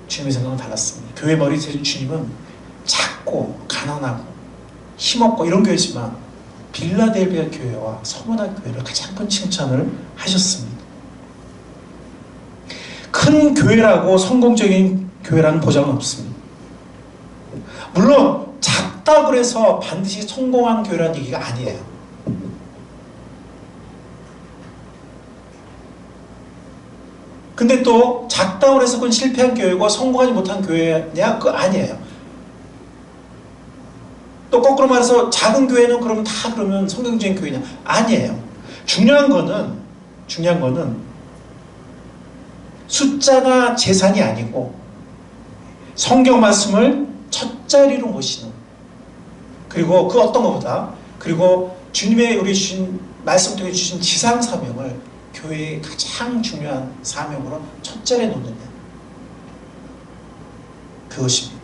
Speaker 1: 주님의 생각은 달랐습니다. 교회 머리 될 주님은 작고 가난하고 힘없고 이런 교회지만 빌라델비아 교회와 서머나 교회를 가장 큰 칭찬을 하셨습니다. 큰 교회라고 성공적인 교회라는 보장은 없습니다. 물론 작다고 해서 반드시 성공한 교회라는 얘기가 아니에요. 근데 또 작다고 해서 그건 실패한 교회고 성공하지 못한 교회냐? 그거 아니에요. 또 거꾸로 말해서 작은 교회는 그러면 다 그러면 성경적인 교회냐? 아니에요. 중요한 거는 숫자나 재산이 아니고 성경 말씀을 첫 자리로 모시는, 그리고 그 어떤 것보다, 그리고 주님의 우리 주신 말씀 통해 주신 지상 사명을 교회의 가장 중요한 사명으로 첫 자리에 놓느냐, 그것입니다.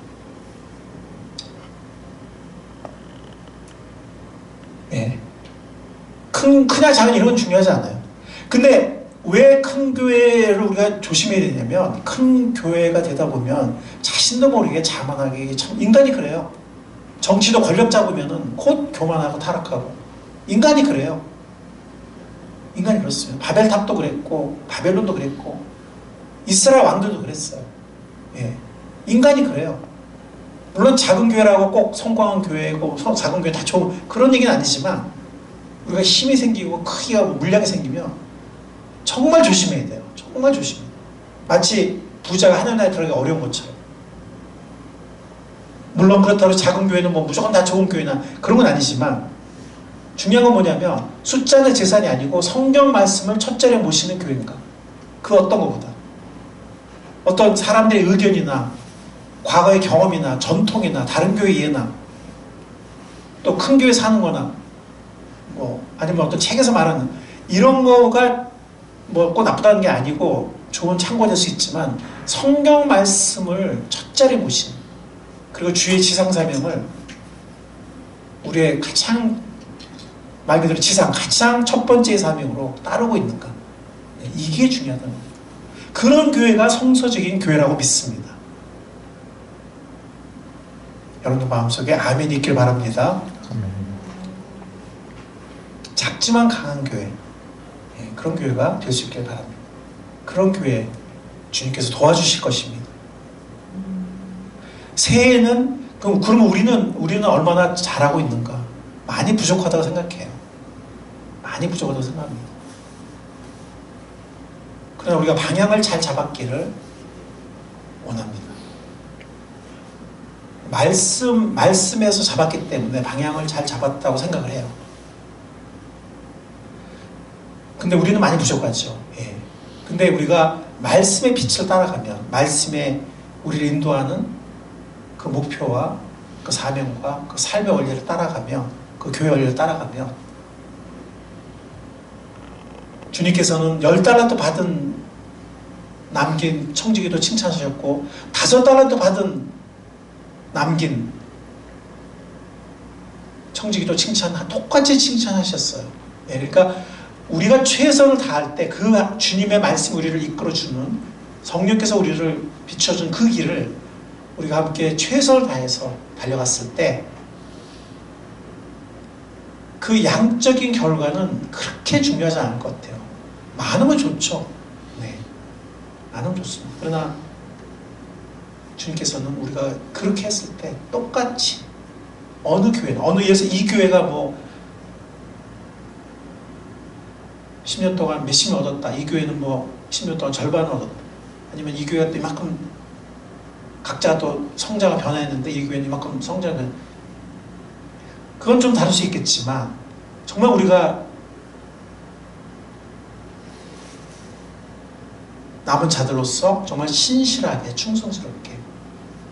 Speaker 1: 네. 크냐 작은 이런 건 중요하지 않아요. 근데 왜 큰 교회를 우리가 조심해야 되냐면, 큰 교회가 되다 보면 자신도 모르게 자만하게, 참 인간이 그래요. 정치도 권력 잡으면은 곧 교만하고 타락하고, 인간이 그래요. 인간이 그렇습니다. 바벨탑도 그랬고 바벨론도 그랬고 이스라엘 왕들도 그랬어요. 예. 인간이 그래요. 물론 작은 교회라고 꼭 성공한 교회고 작은 교회 다 좋은 그런 얘기는 아니지만, 우리가 힘이 생기고 크기가 물량이 생기면 정말 조심해야 돼요. 정말 조심해요. 마치 부자가 하늘나라에 들어가기 어려운 것처럼. 물론 그렇다고 작은 교회는 뭐 무조건 다 좋은 교회나 그런 건 아니지만, 중요한 건 뭐냐면 숫자나 재산이 아니고 성경 말씀을 첫 자리에 모시는 교회인가, 그 어떤 것보다 어떤 사람들의 의견이나 과거의 경험이나 전통이나 다른 교회 이해나 또 큰 교회 사는 거나 뭐 아니면 어떤 책에서 말하는 이런 거가 뭐 꼭 나쁘다는 게 아니고 좋은 참고가 될 수 있지만, 성경 말씀을 첫 자리에 모시는, 그리고 주의 지상사명을 우리의 가장 말 그대로 가장 첫 번째 사명으로 따르고 있는가, 이게 중요하다는 거예요. 그런 교회가 성서적인 교회라고 믿습니다. 여러분들 마음속에 아멘이 있길 바랍니다. 작지만 강한 교회, 그런 교회가 될 수 있길 바랍니다. 그런 교회 주님께서 도와주실 것입니다. 새해에는 그러면 우리는 얼마나 잘하고 있는가? 많이 부족하다고 생각해요. 많이 부족하다고 생각합니다. 그러나 우리가 방향을 잘 잡았기를 원합니다. 말씀에서 잡았기 때문에 방향을 잘 잡았다고 생각을 해요. 근데 우리는 많이 부족하죠. 예. 근데 우리가 말씀의 빛을 따라가면, 말씀에 우리를 인도하는 그 목표와 그 사명과 그 삶의 원리를 따라가며, 그 교회 원리를 따라가며, 주님께서는 10달란트 받은 남긴 청지기도 칭찬하셨고 5달란트 받은 남긴 청지기도 똑같이 칭찬하셨어요. 예, 그러니까 우리가 최선을 다할 때 그 주님의 말씀이 우리를 이끌어주는, 성령께서 우리를 비춰준 그 길을 우리가 함께 최선을 다해서 달려갔을 때 그 양적인 결과는 그렇게 중요하지 않을 것 같아요. 많으면 좋죠. 네, 많으면 좋습니다. 그러나 주님께서는 우리가 그렇게 했을 때 똑같이 어느 교회는, 어느 예에서 이 교회가 뭐 10년 동안 몇십명 얻었다, 이 교회는 뭐 10년 동안 절반을 얻었다, 아니면 이 교회가 또 이만큼 각자 또 성자가 변화했는데 이 교회는 이만큼 성자가, 그건 좀 다를 수 있겠지만, 정말 우리가 남은 자들로서 정말 신실하게 충성스럽게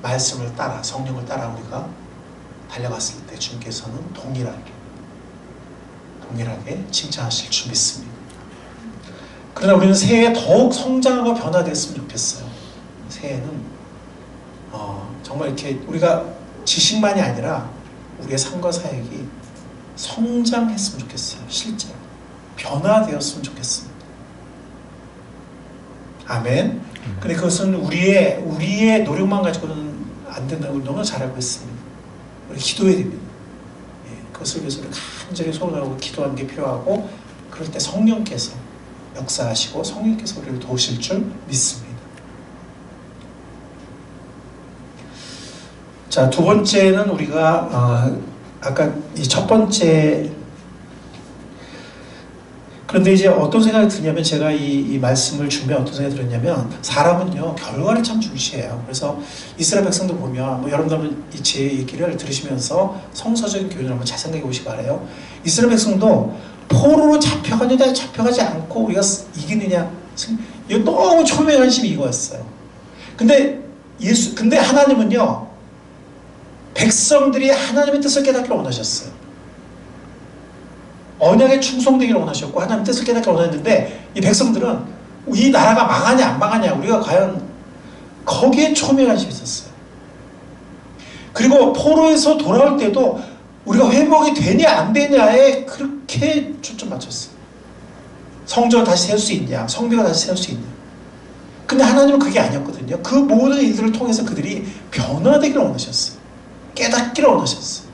Speaker 1: 말씀을 따라, 성령을 따라 우리가 달려갔을 때 주님께서는 동일하게 칭찬하실 줄 믿습니다. 그러나 우리는 새해에 더욱 성장하고 변화됐으면 좋겠어요. 새해는 정말 이렇게 우리가 지식만이 아니라 우리의 삶과 사역이 성장했으면 좋겠어요. 실제로 변화되었으면 좋겠습니다. 아멘. 근데 그것은 우리의 노력만 가지고는 안 된다고 너무 잘 알고 있습니다. 우리 기도해야 됩니다. 예, 그것을 위해서 우리 간절히 소원하고 기도하는 게 필요하고, 그럴 때 성령께서 역사하시고 성령께서 우리를 도우실 줄 믿습니다. 자, 두 번째는 우리가 아까 이 첫 번째, 그런데 이제 어떤 생각이 드냐면, 제가 이 말씀을 준비한 어떤 생각이 들었냐면, 사람은요 결과를 참 중시해요. 그래서 이스라엘 백성들 보면, 여러분들 한번 제 얘기를 들으시면서 성서적인 교훈을 한번 잘 생각해 보시기 바라요. 이스라엘 백성도 포로로 잡혀가느냐 잡혀가지 않고 우리가 이기느냐, 이거 너무 초면관심이 이거였어요. 근데 하나님은요 백성들이 하나님의 뜻을 깨닫기를 원하셨어요. 언약에 충성되기를 원하셨고 하나님의 뜻을 깨닫기를 원했는데, 이 백성들은 이 나라가 망하냐 안 망하냐, 우리가 과연, 거기에 초면관심이 있었어요. 그리고 포로에서 돌아올 때도 우리가 회복이 되냐 안 되냐에 그렇게 초점 맞췄어요. 성전을 다시 세울 수 있냐, 성벽을 다시 세울 수 있냐. 근데 하나님은 그게 아니었거든요. 그 모든 일들을 통해서 그들이 변화되기를 원하셨어요. 깨닫기를 원하셨어요.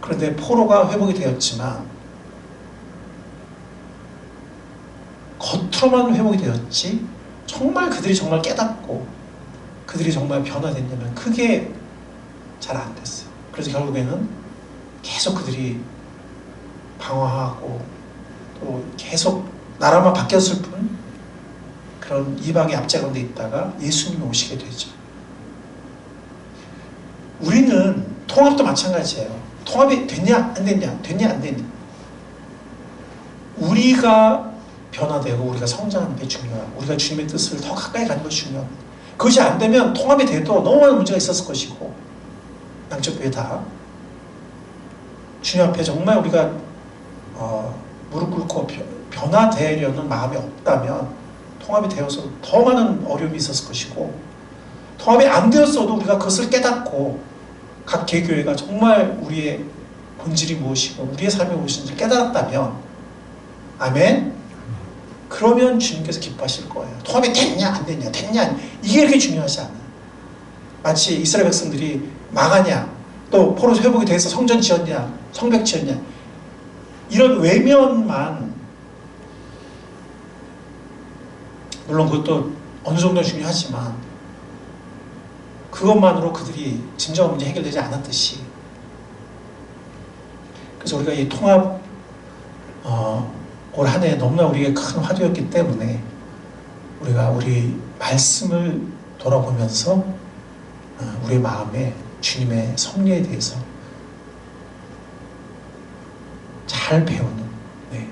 Speaker 1: 그런데 포로가 회복이 되었지만 겉으로만 회복이 되었지, 정말 그들이 정말 깨닫고 그들이 정말 변화됐냐면 그게 잘 안 됐어요. 그래서 결국에는 계속 그들이 방황하고 또 계속 나라만 바뀌었을 뿐 그런 이방의 압제 가운데 있다가 예수님이 오시게 되죠. 우리는 통합도 마찬가지예요. 통합이 됐냐 안 됐냐, 됐냐 안 됐냐, 우리가 변화되고 우리가 성장하는 게 중요하고 우리가 주님의 뜻을 더 가까이 가는 것이 중요합니다. 그것이 안 되면 통합이 돼도 너무 많은 문제가 있었을 것이고, 양쪽 교회 다 주님 앞에 정말 우리가 무릎 꿇고 변화되려는 마음이 없다면 통합이 되어서 더 많은 어려움이 있었을 것이고, 통합이 안 되었어도 우리가 그것을 깨닫고 각 개교회가 정말 우리의 본질이 무엇이고 우리의 삶이 무엇인지 깨달았다면, 아멘, 그러면 주님께서 기뻐하실 거예요. 통합이 됐냐 안 됐냐, 됐냐 안 됐냐, 이게 그렇게 중요하지 않아요. 마치 이스라엘 백성들이 망하냐, 또 포로 회복이 돼서 성전 지었냐, 성벽 지었냐, 이런 외면만, 물론 그것도 어느 정도 중요하지만 그것만으로 그들이 진정한 문제 해결되지 않았듯이, 그래서 우리가 이 통합 올 한 해 너무나 우리에게 큰 화두였기 때문에 우리가 우리 말씀을 돌아보면서 우리의 마음에 주님의 섭리에 대해서 잘 배우는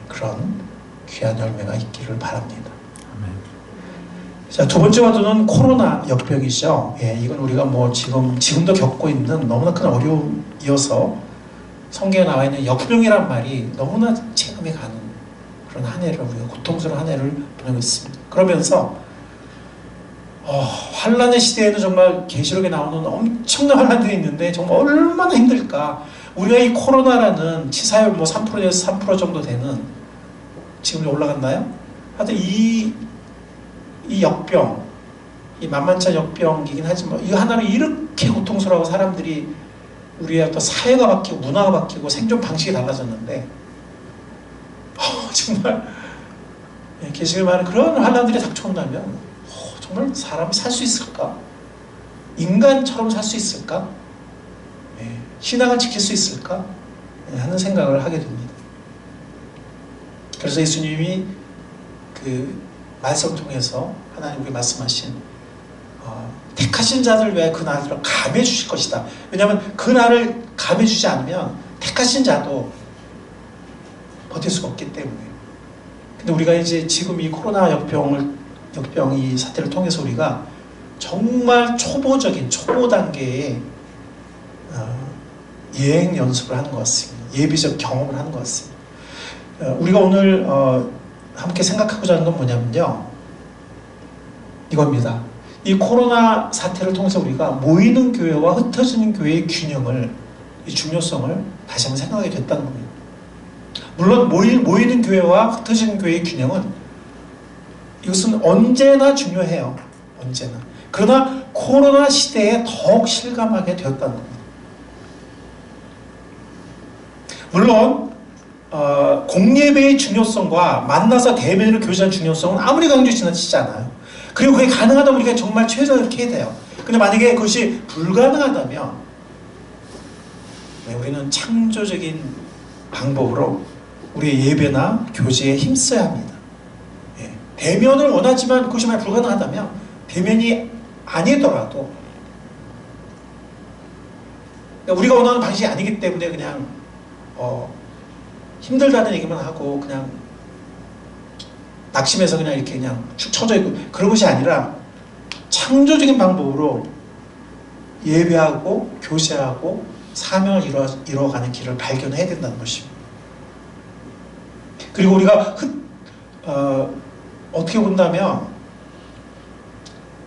Speaker 1: 그런 귀한 열매가 있기를 바랍니다. 자, 두 번째 화두는 코로나 역병이죠. 예, 이건 우리가 지금도 겪고 있는 너무나 큰 어려움이어서 성경에 나와 있는 역병이란 말이 너무나 체감이 가는 그런 한 해를, 우리가 고통스러운 한 해를 보내고 있습니다. 그러면서 환란의 시대에는 정말 계시록에 나오는 엄청난 환란들이 있는데 정말 얼마나 힘들까. 우리가 이 코로나라는 치사율 3%에서 3% 정도 되는, 지금 올라갔나요? 하여튼 이 역병, 이 만만치 않은 역병이긴 하지만 이 하나로 이렇게 고통스러워 사람들이, 우리의 또 사회가 바뀌고 문화가 바뀌고 생존 방식이 달라졌는데 정말 계시록에 말하는 그런 환란들이 닥쳐온다면 정말 사람이 살 수 있을까? 인간처럼 살 수 있을까? 신앙을 지킬 수 있을까? 하는 생각을 하게 됩니다. 그래서 예수님이 그 말씀을 통해서 하나님께 말씀하신 택하신 자들 외에 그 날을 감해 주실 것이다. 왜냐하면 그 날을 감해 주지 않으면 택하신 자도 버틸 수가 없기 때문에. 근데 우리가 이제 지금 이 코로나 역병 이 사태를 통해서 우리가 정말 초보 단계의 예행 연습을 하는 것 같습니다. 예비적 경험을 하는 것 같습니다. 우리가 오늘 함께 생각하고자 하는 건 뭐냐면요, 이겁니다. 이 코로나 사태를 통해서 우리가 모이는 교회와 흩어지는 교회의 균형을, 이 중요성을 다시 한번 생각하게 됐다는 겁니다. 물론 모이는 교회와 흩어지는 교회의 균형은 이것은 언제나 중요해요. 언제나. 그러나 코로나 시대에 더욱 실감하게 되었다는 겁니다. 물론 공예배의 중요성과 만나서 대면으로 교제하는 중요성은 아무리 강조해 지나치지 않아요. 그리고 그게 가능하다면 우리가 정말 최선을 다해야 돼요. 근데 만약에 그것이 불가능하다면 우리는 창조적인 방법으로 우리의 예배나 교제에 힘써야 합니다. 대면을 원하지만 그것이 만약 불가능하다면 대면이 아니더라도 우리가 원하는 방식이 아니기 때문에 그냥 힘들다는 얘기만 하고 그냥 낙심해서 그냥 이렇게 그냥 축 처져 있고 그런 것이 아니라 창조적인 방법으로 예배하고 교제하고 사명을 이루어가는 길을 발견해야 된다는 것입니다. 그리고 우리가 어떻게 본다면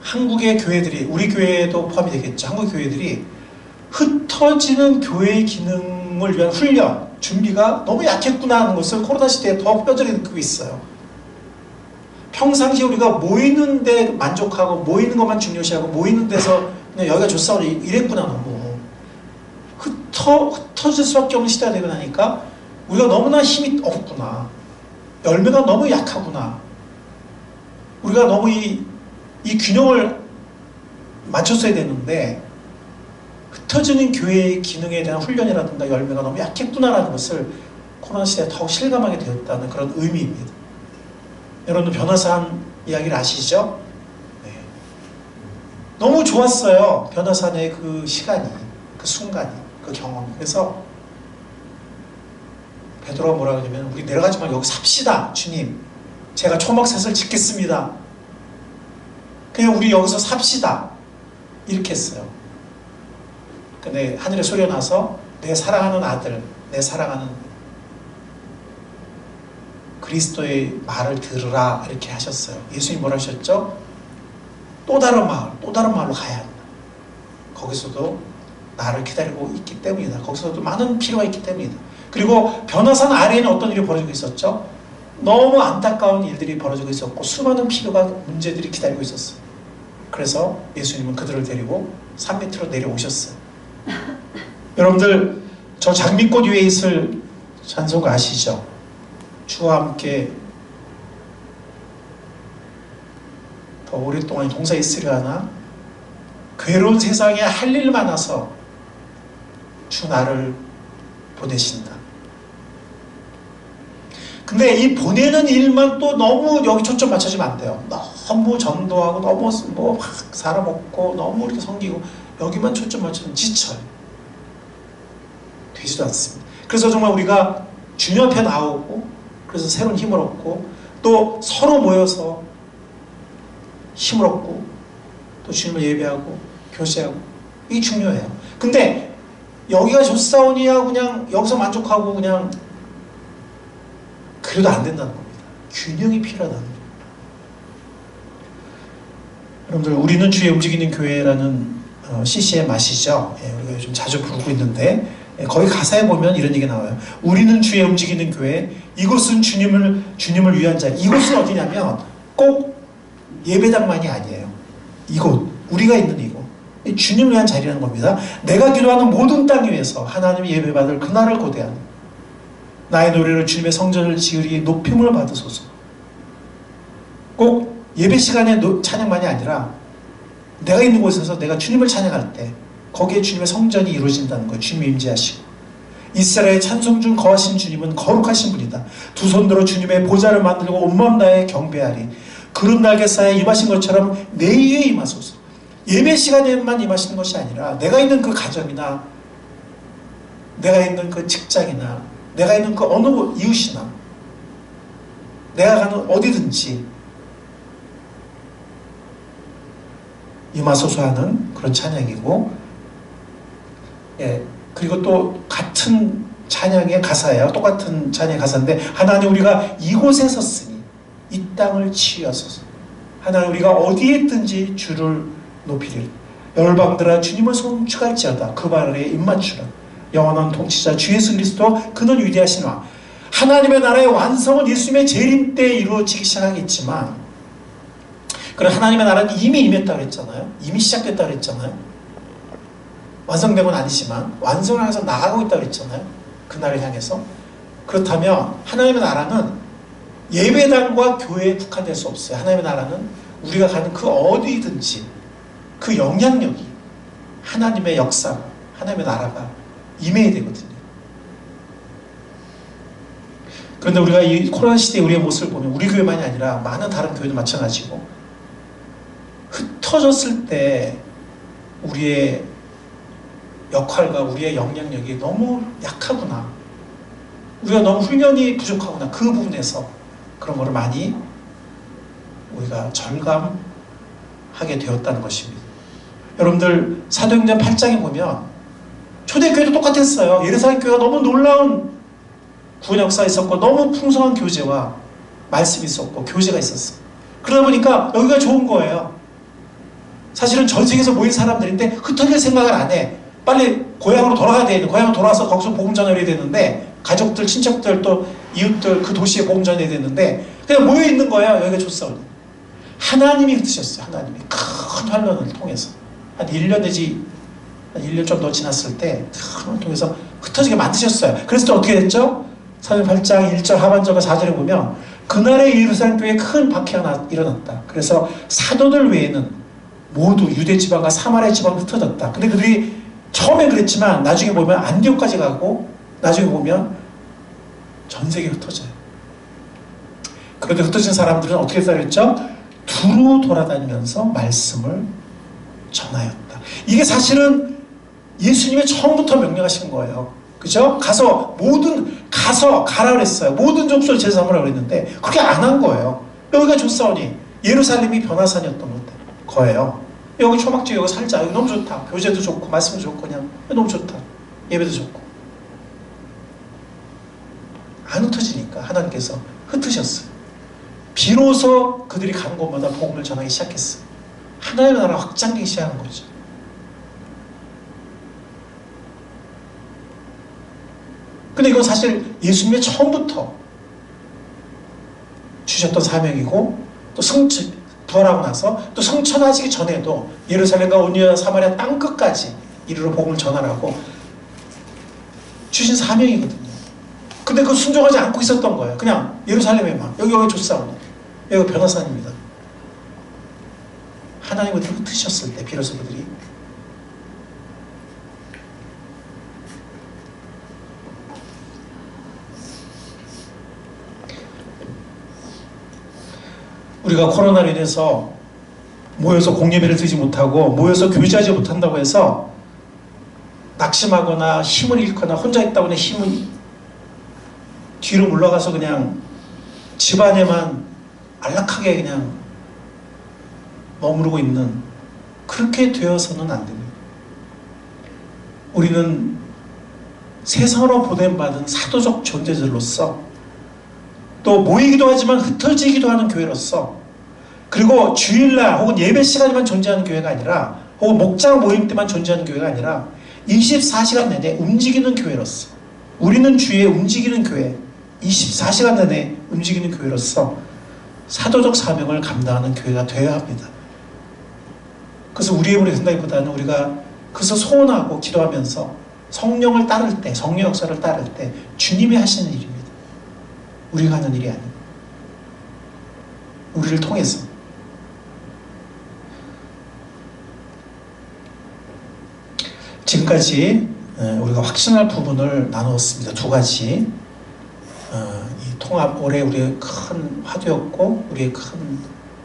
Speaker 1: 한국의 교회들이, 우리 교회도 포함이 되겠죠. 한국 교회들이 흩어지는 교회의 기능을 위한 훈련, 준비가 너무 약했구나 하는 것을 코로나 시대에 더 뼈저리 느끼고 있어요. 평상시에 우리가 모이는 데 만족하고 모이는 것만 중요시하고 모이는 데서 그냥 여기가 좋사고 이랬구나. 너무 흩어질 수밖에 없는 시대가 되고 나니까 우리가 너무나 힘이 없구나. 열매가 너무 약하구나. 우리가 너무 이 균형을 맞췄어야 되는데 흩어지는 교회의 기능에 대한 훈련이라든가 열매가 너무 약했구나라는 것을 코로나 시대에 더욱 실감하게 되었다는 그런 의미입니다. 여러분들 변화산 이야기를 아시죠? 네. 너무 좋았어요. 변화산의 그 시간이, 그 순간이, 그 경험이. 그래서 베드로가 뭐라 그러냐면 우리 내려가지 말고 여기 삽시다. 주님, 제가 초막셋을 짓겠습니다. 그냥 우리 여기서 삽시다. 이렇게 했어요. 근데 하늘에 소리가 나서 내 사랑하는 아들, 내 사랑하는 그리스도의 말을 들으라 이렇게 하셨어요. 예수님이 뭐라 하셨죠? 또 다른 마을로 가야 한다. 거기서도 나를 기다리고 있기 때문이다. 거기서도 많은 필요가 있기 때문이다. 그리고 변화산 아래에는 어떤 일이 벌어지고 있었죠? 너무 안타까운 일들이 벌어지고 있었고 수많은 필요가, 문제들이 기다리고 있었어요. 그래서 예수님은 그들을 데리고 산 밑으로 내려오셨어요. 여러분들 저 장미꽃 위에 있을 찬송가 아시죠? 주와 함께 더 오랫동안 동사에 있으려 하나 괴로운 세상에 할 일 많아서 주 나를 보내신다. 근데 이 보내는 일만 또 너무 여기 초점 맞춰지면 안 돼요. 너무 전도하고 너무 뭐 막 사람 없고 너무 이렇게 섬기고 여기만 초점 맞추면 지쳐요. 되지도 않습니다. 그래서 정말 우리가 주님 앞에 나오고 그래서 새로운 힘을 얻고 또 서로 모여서 힘을 얻고 또 주님을 예배하고 교제하고 이게 중요해요. 근데 여기가 좋사오니 하고 그냥 여기서 만족하고 그냥 그래도 안 된다는 겁니다. 균형이 필요하다는 거예요. 여러분들 우리는 주의 움직이는 교회라는 CCM 아시죠? 우리가 요즘 자주 부르고 있는데 거기 가사에 보면 이런 얘기 나와요. 우리는 주의 움직이는 교회, 이곳은 주님을 위한 자리. 이곳은 어디냐면 꼭 예배당만이 아니에요. 이곳, 우리가 있는 이곳, 주님을 위한 자리라는 겁니다. 내가 기도하는 모든 땅 위에서 하나님이 예배받을 그날을 고대하는 나의 노래를 주님의 성전을 지으리 높임을 받으소서. 꼭 예배 시간에 찬양만이 아니라 내가 있는 곳에서 내가 주님을 찬양할 때 거기에 주님의 성전이 이루어진다는 거예요. 주님이 임재하시고 이스라엘의 찬송 중 거하신 주님은 거룩하신 분이다. 두 손 들어 주님의 보좌를 만들고 온 마음 다해 경배하리. 구름 날개 쌓여 임하신 것처럼 내 위에 임하소서. 예배 시간에만 임하시는 것이 아니라 내가 있는 그 가정이나 내가 있는 그 직장이나 내가 있는 그 어느 이웃이나 내가 가는 어디든지 임하소서 하는 그런 찬양이고, 그리고 또 같은 찬양의 가사예요. 똑같은 찬양의 가사인데 하나님 우리가 이곳에 섰으니 이 땅을 치유하소서. 하나님 우리가 어디에 있든지 주를 높이리라. 열방들아 주님을 송축할지어다. 그 발에 입맞추라. 영원한 통치자 주 예수 그리스도 그는 위대하시노라. 하나님의 나라의 완성은 예수님의 재림 때 이루어지기 시작하겠지만, 그럼 하나님의 나라는 이미 임했다고 했잖아요. 이미 시작됐다고 했잖아요. 완성된 건 아니지만 완성을 향해서 나아가고 있다고 했잖아요. 그날을 향해서. 그렇다면 하나님의 나라는 예배당과 교회에 국한될 수 없어요. 하나님의 나라는 우리가 가는 그 어디든지 그 영향력이 하나님의 역사, 하나님의 나라가 임해야 되거든요. 그런데 우리가 이 코로나 시대에 우리의 모습을 보면 우리 교회만이 아니라 많은 다른 교회도 마찬가지고, 흩어졌을 때 우리의 역할과 우리의 영향력이 너무 약하구나, 우리가 너무 훈련이 부족하구나, 그 부분에서 그런 거를 많이 우리가 절감하게 되었다는 것입니다. 여러분들 사도행전 8장에 보면 초대교회도 똑같았어요. 예루살렘 교회가 너무 놀라운 구원 역사가 있었고 너무 풍성한 교제와 말씀이 있었고 교제가 있었어요. 그러다 보니까 여기가 좋은 거예요. 사실은 전 세계에서 모인 사람들인데 흩어질 생각을 안 해. 빨리 고향으로 돌아가야 되는데, 고향으로 돌아와서 거기서 복음 전해야 되는데, 가족들, 친척들, 또 이웃들 그 도시에 복음 전해야 되는데 그냥 모여 있는 거예요. 여기가 좋사오니. 하나님이 흩으셨어요. 하나님이 큰 환란을 통해서 한 1년 내지 한 1년 좀 더 지났을 때 큰 환란을 통해서 흩어지게 만드셨어요. 그래서 또 어떻게 됐죠? 사도행전 8장 1절 하반절과 4절에 보면 그날의 예루살렘 교회에 큰 박해가 일어났다. 그래서 사도들 외에는 모두 유대 지방과 사마리아 지방으로 흩어졌다. 근데 그들이 처음에 그랬지만 나중에 보면 안디옥까지 가고 나중에 보면 전 세계에 흩어져요. 그런데 흩어진 사람들은 어떻게 살았죠? 두루 돌아다니면서 말씀을 전하였다. 이게 사실은 예수님이 처음부터 명령하신 거예요. 그죠? 가서 가라 그랬어요. 모든 족속을 제사 삼으라 그랬는데 그렇게 안 한 거예요. 여기가 좋사오니 예루살렘이 변화산이었던 거예요. 여기 초막지에 여기 살자. 여기 너무 좋다. 교제도 좋고 말씀도 좋고 그냥 너무 좋다. 예배도 좋고. 안 흩어지니까 하나님께서 흩으셨어요. 비로소 그들이 가는 곳마다 복음을 전하기 시작했어요. 하나님의 나라 확장되기 시작한 거죠. 근데 이건 사실 예수님의 처음부터 주셨던 사명이고, 또 부활하고 나서 또 성천하시기 전에도 예루살렘과 온유와 사마리아 땅끝까지 이르러 복음을 전하라고 주신 사명이거든요. 근데 그 순종하지 않고 있었던 거예요. 그냥 예루살렘에만 여기 좋사오니 여기 변화산입니다. 하나님을 흩으셨을 때 비로소 그들이 우리가 코로나로 인해서 모여서 공예배를 드리지 못하고 모여서 교제하지 못한다고 해서 낙심하거나 힘을 잃거나 혼자 있다고 해서 힘을 뒤로 물러가서 그냥 집안에만 안락하게 그냥 머무르고 있는, 그렇게 되어서는 안 됩니다. 우리는 세상으로 보냄받은 사도적 존재들로서, 또 모이기도 하지만 흩어지기도 하는 교회로서, 그리고 주일날 혹은 예배 시간에만 존재하는 교회가 아니라, 혹은 목장 모임 때만 존재하는 교회가 아니라 24시간 내내 움직이는 교회로서, 우리는 주의 움직이는 교회, 24시간 내내 움직이는 교회로서 사도적 사명을 감당하는 교회가 되어야 합니다. 그래서 우리의 힘으로 된다기보다는 우리가 그래서 소원하고 기도하면서 성령을 따를 때, 성령 역사를 따를 때 주님이 하시는 일입니다. 우리가 하는 일이 아닙니다. 우리를 통해서. 지금까지 우리가 확신할 부분을 나누었습니다. 두 가지. 이 통합, 올해 우리의 큰 화두였고 우리의 큰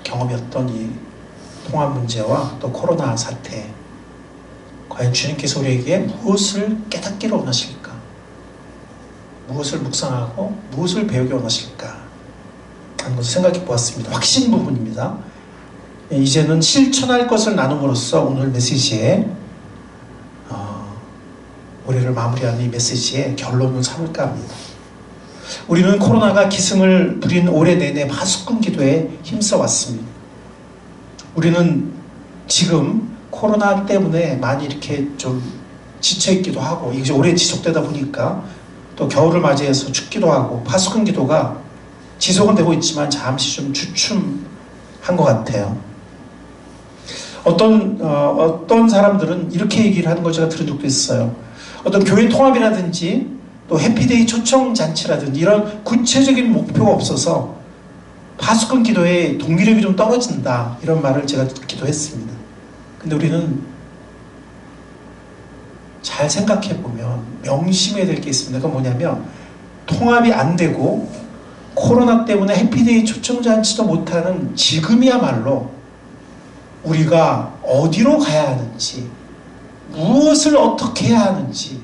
Speaker 1: 경험이었던 이 통합 문제와 또 코로나 사태, 과연 주님께서 우리에게 무엇을 깨닫기를 원하실까? 무엇을 묵상하고 무엇을 배우기 원하실까? 하는 것을 생각해 보았습니다. 확신 부분입니다. 이제는 실천할 것을 나눔으로써 오늘 메시지에 올해를 마무리하는 이 메시지의 결론을 삼을까 합니다. 우리는 코로나가 기승을 부린 올해 내내 파수꾼 기도에 힘써 왔습니다. 우리는 지금 코로나 때문에 많이 이렇게 좀 지쳐있기도 하고, 이게 오래 지속되다 보니까 또 겨울을 맞이해서 춥기도 하고, 파수꾼 기도가 지속은 되고 있지만 잠시 좀 주춤한 것 같아요. 어떤 사람들은 이렇게 얘기를 하는 걸 제가 들은 적도 있어요. 어떤 교회 통합이라든지 또 해피데이 초청 잔치라든지 이런 구체적인 목표가 없어서 파수꾼 기도의 동기력이 좀 떨어진다, 이런 말을 제가 듣기도 했습니다. 근데 우리는 잘 생각해 보면 명심해야 될 게 있습니다. 그건 뭐냐면, 통합이 안 되고 코로나 때문에 해피데이 초청 잔치도 못하는 지금이야말로 우리가 어디로 가야 하는지, 무엇을 어떻게 해야 하는지,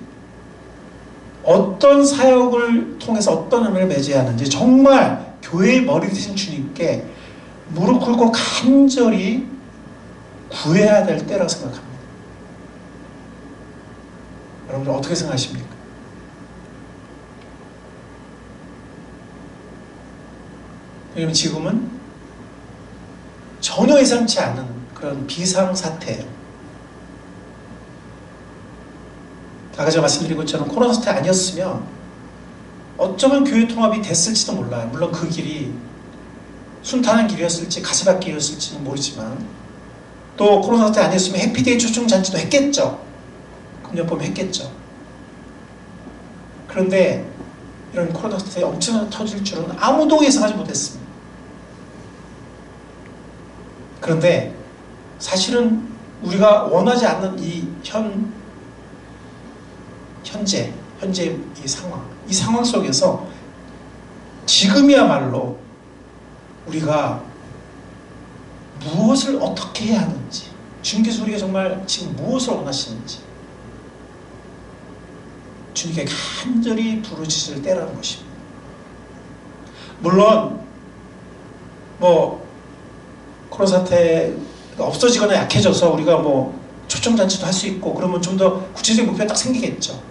Speaker 1: 어떤 사역을 통해서 어떤 의미를 맺어야 하는지 정말 교회의 머리 되신 주님께 무릎 꿇고 간절히 구해야 될 때라고 생각합니다. 여러분들 어떻게 생각하십니까? 왜냐면 지금은 전혀 예상치 않은 그런 비상사태예요. 아까 제가 말씀드린 것처럼 코로나 사태 아니었으면 어쩌면 교회 통합이 됐을지도 몰라요. 물론 그 길이 순탄한 길이었을지 가시밭길이었을지는 모르지만, 또 코로나 사태 아니었으면 해피데이 초청 잔치도 했겠죠. 금년봄에 했겠죠. 그런데 이런 코로나 사태가 엄청나게 터질 줄은 아무도 예상하지 못했습니다. 그런데 사실은 우리가 원하지 않는 이 현재 이 상황 속에서 지금이야말로 우리가 무엇을 어떻게 해야 하는지, 주님께서 우리가 정말 지금 무엇을 원하시는지 주님께 간절히 부르짖을 때라는 것입니다. 물론 코로나 사태가 없어지거나 약해져서 우리가 초청잔치도 할 수 있고 그러면 좀 더 구체적인 목표가 딱 생기겠죠.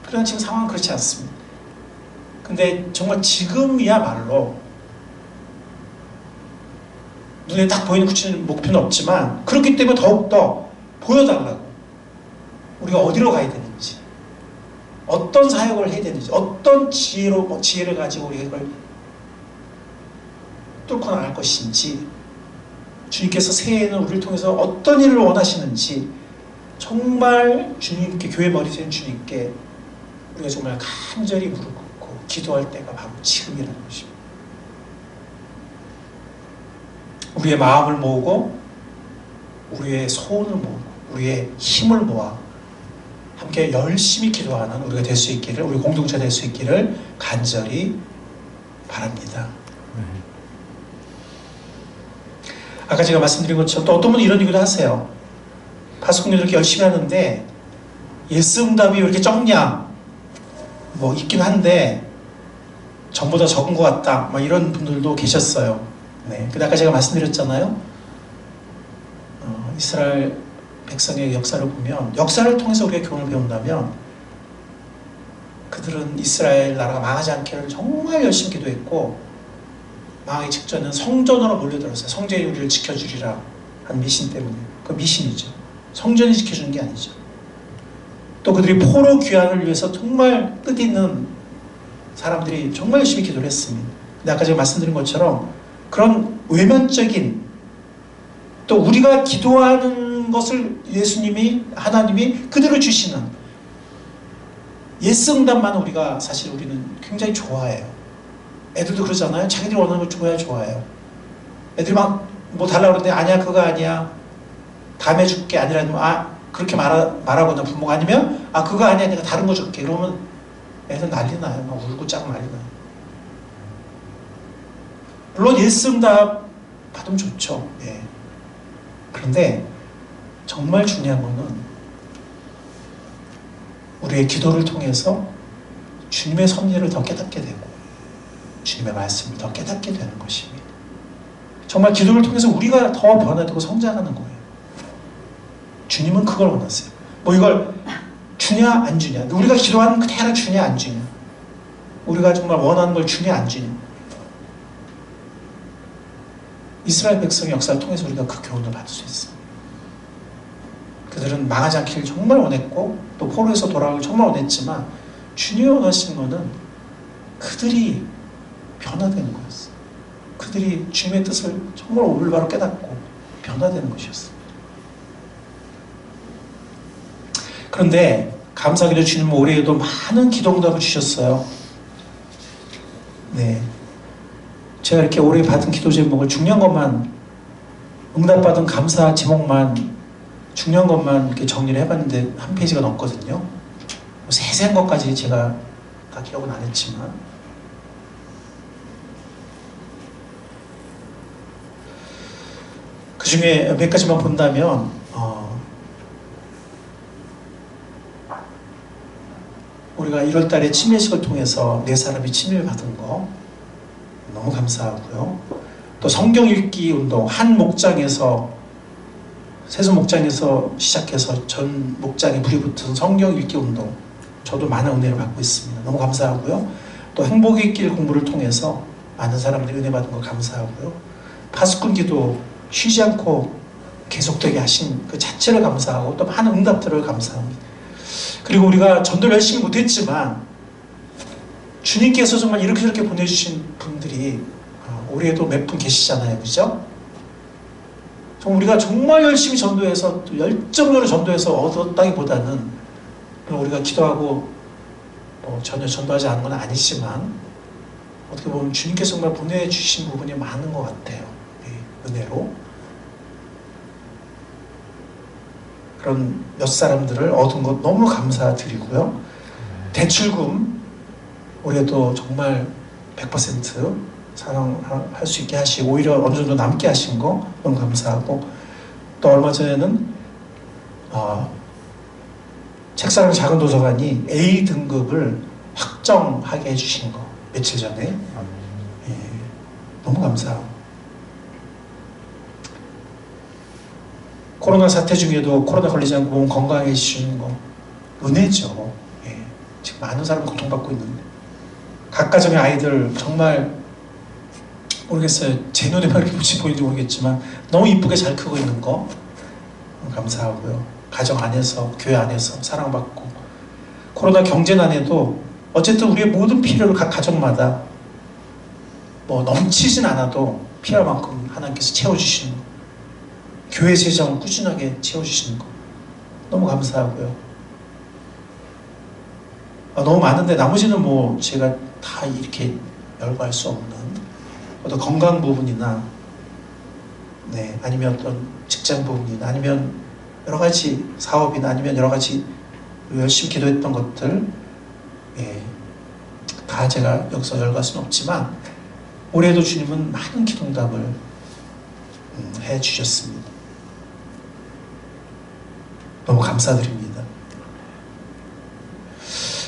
Speaker 1: 그러나 지금 상황은 그렇지 않습니다. 근데 정말 지금이야말로 눈에 딱 보이는 구체적인 목표는 없지만, 그렇기 때문에 더욱더 보여달라고, 우리가 어디로 가야 되는지, 어떤 사역을 해야 되는지, 어떤 지혜를 가지고 우리가 이걸 뚫고 나갈 것인지, 주님께서 새해에는 우리를 통해서 어떤 일을 원하시는지 정말 주님께, 교회 머리 된 주님께 우리가 정말 간절히 무릎 꿇고 기도할 때가 바로 지금이라는 것입니다. 우리의 마음을 모으고 우리의 소원을 모으고 우리의 힘을 모아 함께 열심히 기도하는 우리가 될 수 있기를, 우리 공동체 될 수 있기를 간절히 바랍니다. 아까 제가 말씀드린 것처럼 또 어떤 분은 이런 얘기도 하세요. 파수꾼들 이렇게 열심히 하는데 예스 응답이 왜 이렇게 적냐? 있긴 한데 전보다 적은 것 같다, 이런 분들도 계셨어요. 네. 근데 아까 제가 말씀드렸잖아요. 이스라엘 백성의 역사를 보면, 역사를 통해서 우리가 교훈을 배운다면, 그들은 이스라엘 나라가 망하지 않기를 정말 열심히 기도했고, 망하기 직전은 성전으로 몰려들었어요. 성전이 우리를 지켜주리라 한 미신 때문에. 그 미신이죠. 성전이 지켜주는 게 아니죠. 또 그들이 포로 귀환을 위해서 정말 뜻있는 사람들이 정말 열심히 기도를 했습니다. 근데 아까 제가 말씀드린 것처럼 그런 외면적인, 또 우리가 기도하는 것을 하나님이 그대로 주시는 예스 응답만 우리는 굉장히 좋아해요. 애들도 그러잖아요. 자기들이 원하는 걸 좋아해요. 애들이 달라고 그러는데 아니야, 그거 아니야, 다음에 줄게, 아니라 그렇게 말하거나 부모가, 아니면 그거 아니야, 내가 다른 거 줄게, 그러면 애들 난리 나요. 울고 짜고 난리 나요. 물론 예스 응답 받으면 좋죠. 예. 그런데 정말 중요한 거는 우리의 기도를 통해서 주님의 섭리를 더 깨닫게 되고 주님의 말씀을 더 깨닫게 되는 것입니다. 정말 기도를 통해서 우리가 더 변화되고 성장하는 거예요. 주님은 그걸 원하세요. 이걸 주냐 안 주냐, 우리가 기도하는 그대로 주냐 안 주냐, 우리가 정말 원하는 걸 주냐 안 주냐, 이스라엘 백성의 역사를 통해서 우리가 그 교훈을 받을 수 있습니다. 그들은 망하지 않기를 정말 원했고 또 포로에서 돌아가길 정말 원했지만 주님이 원하시는 것은 그들이 변화되는 거였어요. 그들이 주님의 뜻을 정말 올바로 깨닫고 변화되는 것이었어요. 그런데 감사하게도 주님은 올해에도 많은 기도응답을 주셨어요. 네, 제가 이렇게 올해 받은 기도 제목을 중요한 것만, 응답받은 감사 제목만 중요한 것만 이렇게 정리를 해봤는데 한 페이지가 넘거든요. 세세한 것까지 제가 다 기록은 안 했지만 그 중에 몇 가지만 본다면 우리가 1월달에 침례식을 통해서 네 사람이 침례를 받은 거 너무 감사하고요. 또 성경 읽기 운동, 한 목장에서 세수 목장에서 시작해서 전 목장에 불이 붙은 성경 읽기 운동, 저도 많은 은혜를 받고 있습니다. 너무 감사하고요. 또 행복의 길 공부를 통해서 많은 사람들이 은혜 받은 거 감사하고요. 파수꾼 기도 쉬지 않고 계속되게 하신 그 자체를 감사하고 또 많은 응답들을 감사합니다. 그리고 우리가 전도를 열심히 못했지만 주님께서 정말 이렇게 저렇게 보내주신 분들이 올해도 몇 분 계시잖아요. 그죠? 우리가 정말 열심히 전도해서 또 열정적으로 전도해서 얻었다기보다는 우리가 기도하고 전혀 전도하지 않은 건 아니지만 어떻게 보면 주님께서 정말 보내주신 부분이 많은 것 같아요. 은혜로 그런 몇 사람들을 얻은 것 너무 감사드리고요. 대출금 올해도 정말 100% 사랑할 수 있게 하시고 오히려 어느 정도 남게 하신 거 너무 감사하고, 또 얼마 전에는 책사랑 작은 도서관이 A 등급을 확정하게 해주신 거 며칠 전에 예, 너무 감사하고, 코로나 사태 중에도 코로나 걸리지 않고 몸 건강하게 해주시는 거 은혜죠. 예, 지금 많은 사람이 고통받고 있는데 각 가정의 아이들 정말 모르겠어요. 제 눈에만 이렇게 보이는지 모르겠지만 너무 이쁘게 잘 크고 있는 거 감사하고요. 가정 안에서, 교회 안에서 사랑받고, 코로나 경제난에도 어쨌든 우리의 모든 필요를 각 가정마다 넘치진 않아도 필요할 만큼 하나님께서 채워주시는 거, 교회 재정을 꾸준하게 채워주시는 거 너무 감사하고요. 너무 많은데 나머지는 제가 다 이렇게 열거할 수 없는 어떤 건강 부분이나 아니면 어떤 직장 부분이나 아니면 여러 가지 사업이나 아니면 여러 가지 열심히 기도했던 것들 다 제가 여기서 열거할 수는 없지만 올해도 주님은 많은 기도응답을 해주셨습니다. 너무 감사드립니다.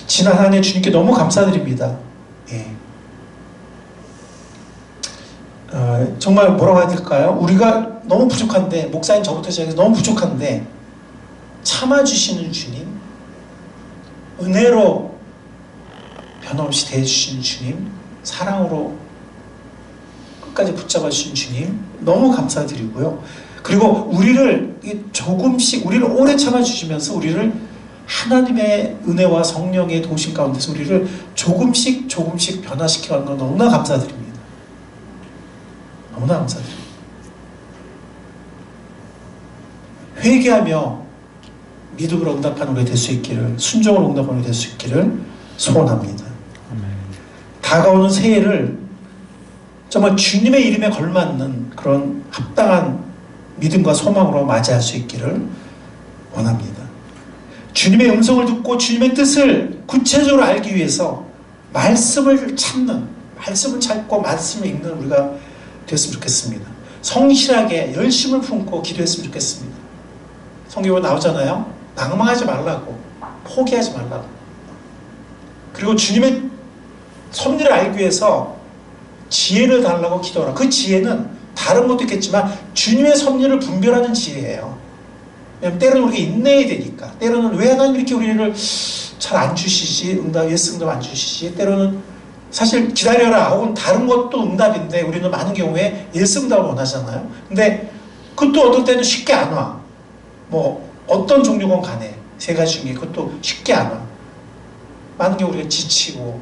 Speaker 1: 지난 한 해 주님께 너무 감사드립니다. 정말 뭐라고 해야 될까요? 우리가 너무 부족한데, 목사님 저부터 시작해서 너무 부족한데 참아주시는 주님, 은혜로 변함없이 대해주시는 주님, 사랑으로 끝까지 붙잡아 주신 주님 너무 감사드리고요. 그리고 우리를 조금씩, 우리를 오래 참아주시면서 우리를 하나님의 은혜와 성령의 도우심 가운데서 우리를 조금씩 변화시켜가는 건 너무나 감사드립니다. 너무나 감사드립니다. 회개하며 믿음으로 응답하는 우리 될 수 있기를, 순종으로 응답하는 우리 될 수 있기를 소원합니다. 다가오는 새해를 정말 주님의 이름에 걸맞는 그런 합당한 믿음과 소망으로 맞이할 수 있기를 원합니다. 주님의 음성을 듣고 주님의 뜻을 구체적으로 알기 위해서 말씀을 찾는, 말씀을 찾고 말씀을 읽는 우리가 됐으면 좋겠습니다. 성실하게 열심을 품고 기도했으면 좋겠습니다. 성경에 나오잖아요. 낭망하지 말라고, 포기하지 말라고. 그리고 주님의 섭리를 알기 위해서 지혜를 달라고 기도하라. 그 지혜는 다른 것도 있겠지만 주님의 섭리를 분별하는 지혜예요. 왜냐하면 때로는 우리가 인내해야 되니까. 때로는 왜 하나님 이렇게 우리를 잘 안 주시지, 예수 응답 안 주시지, 때로는 사실 기다려라 혹은 다른 것도 응답인데 우리는 많은 경우에 예스 응답을 원하잖아요. 근데 그것도 어떨 때는 쉽게 안 와. 뭐 어떤 종류건 간에 세 가지 중에 그것도 쉽게 안 와. 많은 경우 우리가 지치고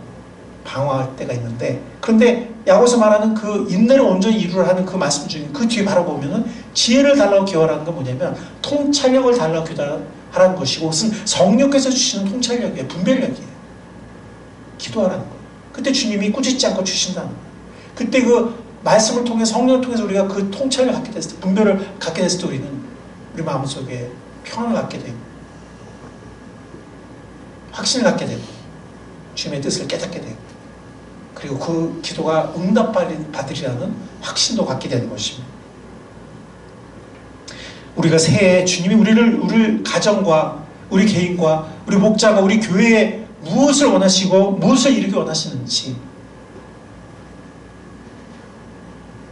Speaker 1: 방황할 때가 있는데, 그런데 야고보서 말하는 그 인내를 온전히 이루라 하는 그 말씀 중에 그 뒤에 바라보면은 지혜를 달라고 기도하라는 건 뭐냐면 통찰력을 달라고 기도하라는 것이고, 그것은 성령께서 주시는 통찰력이에요. 분별력이에요. 기도하라는 거예요. 그때 주님이 꾸짖지 않고 주신다는 거예요. 그때 그 말씀을 통해 성령을 통해서 우리가 그 통찰을 갖게 됐을 때, 분별을 갖게 됐을 때 우리는 우리 마음속에 평안을 갖게 되고 확신을 갖게 되고 주님의 뜻을 깨닫게 되고, 그리고 그 기도가 응답받으리라는 확신도 갖게 되는 것입니다. 우리가 새해 주님이 우리 가정과 우리 개인과 우리 목자가 우리 교회에 무엇을 원하시고 무엇을 이루기 원하시는지,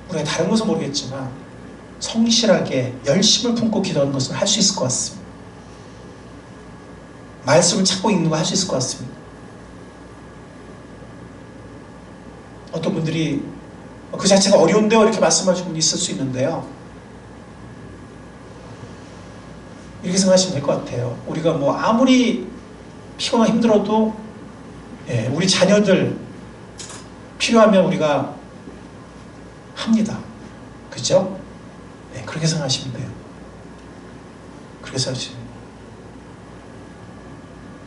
Speaker 1: 우리가 다른 것은 모르겠지만 성실하게 열심을 품고 기도하는 것을 할 수 있을 것 같습니다. 말씀을 찾고 읽는 거 할 수 있을 것 같습니다. 어떤 분들이 그 자체가 어려운데요 이렇게 말씀하시는 분이 있을 수 있는데요, 이렇게 생각하시면 될 것 같아요. 우리가 뭐 아무리 피곤하고 힘들어도 우리 자녀들 필요하면 우리가 합니다. 그죠? 그렇게 생각하시면 돼요. 그렇게 생각하시면 돼요.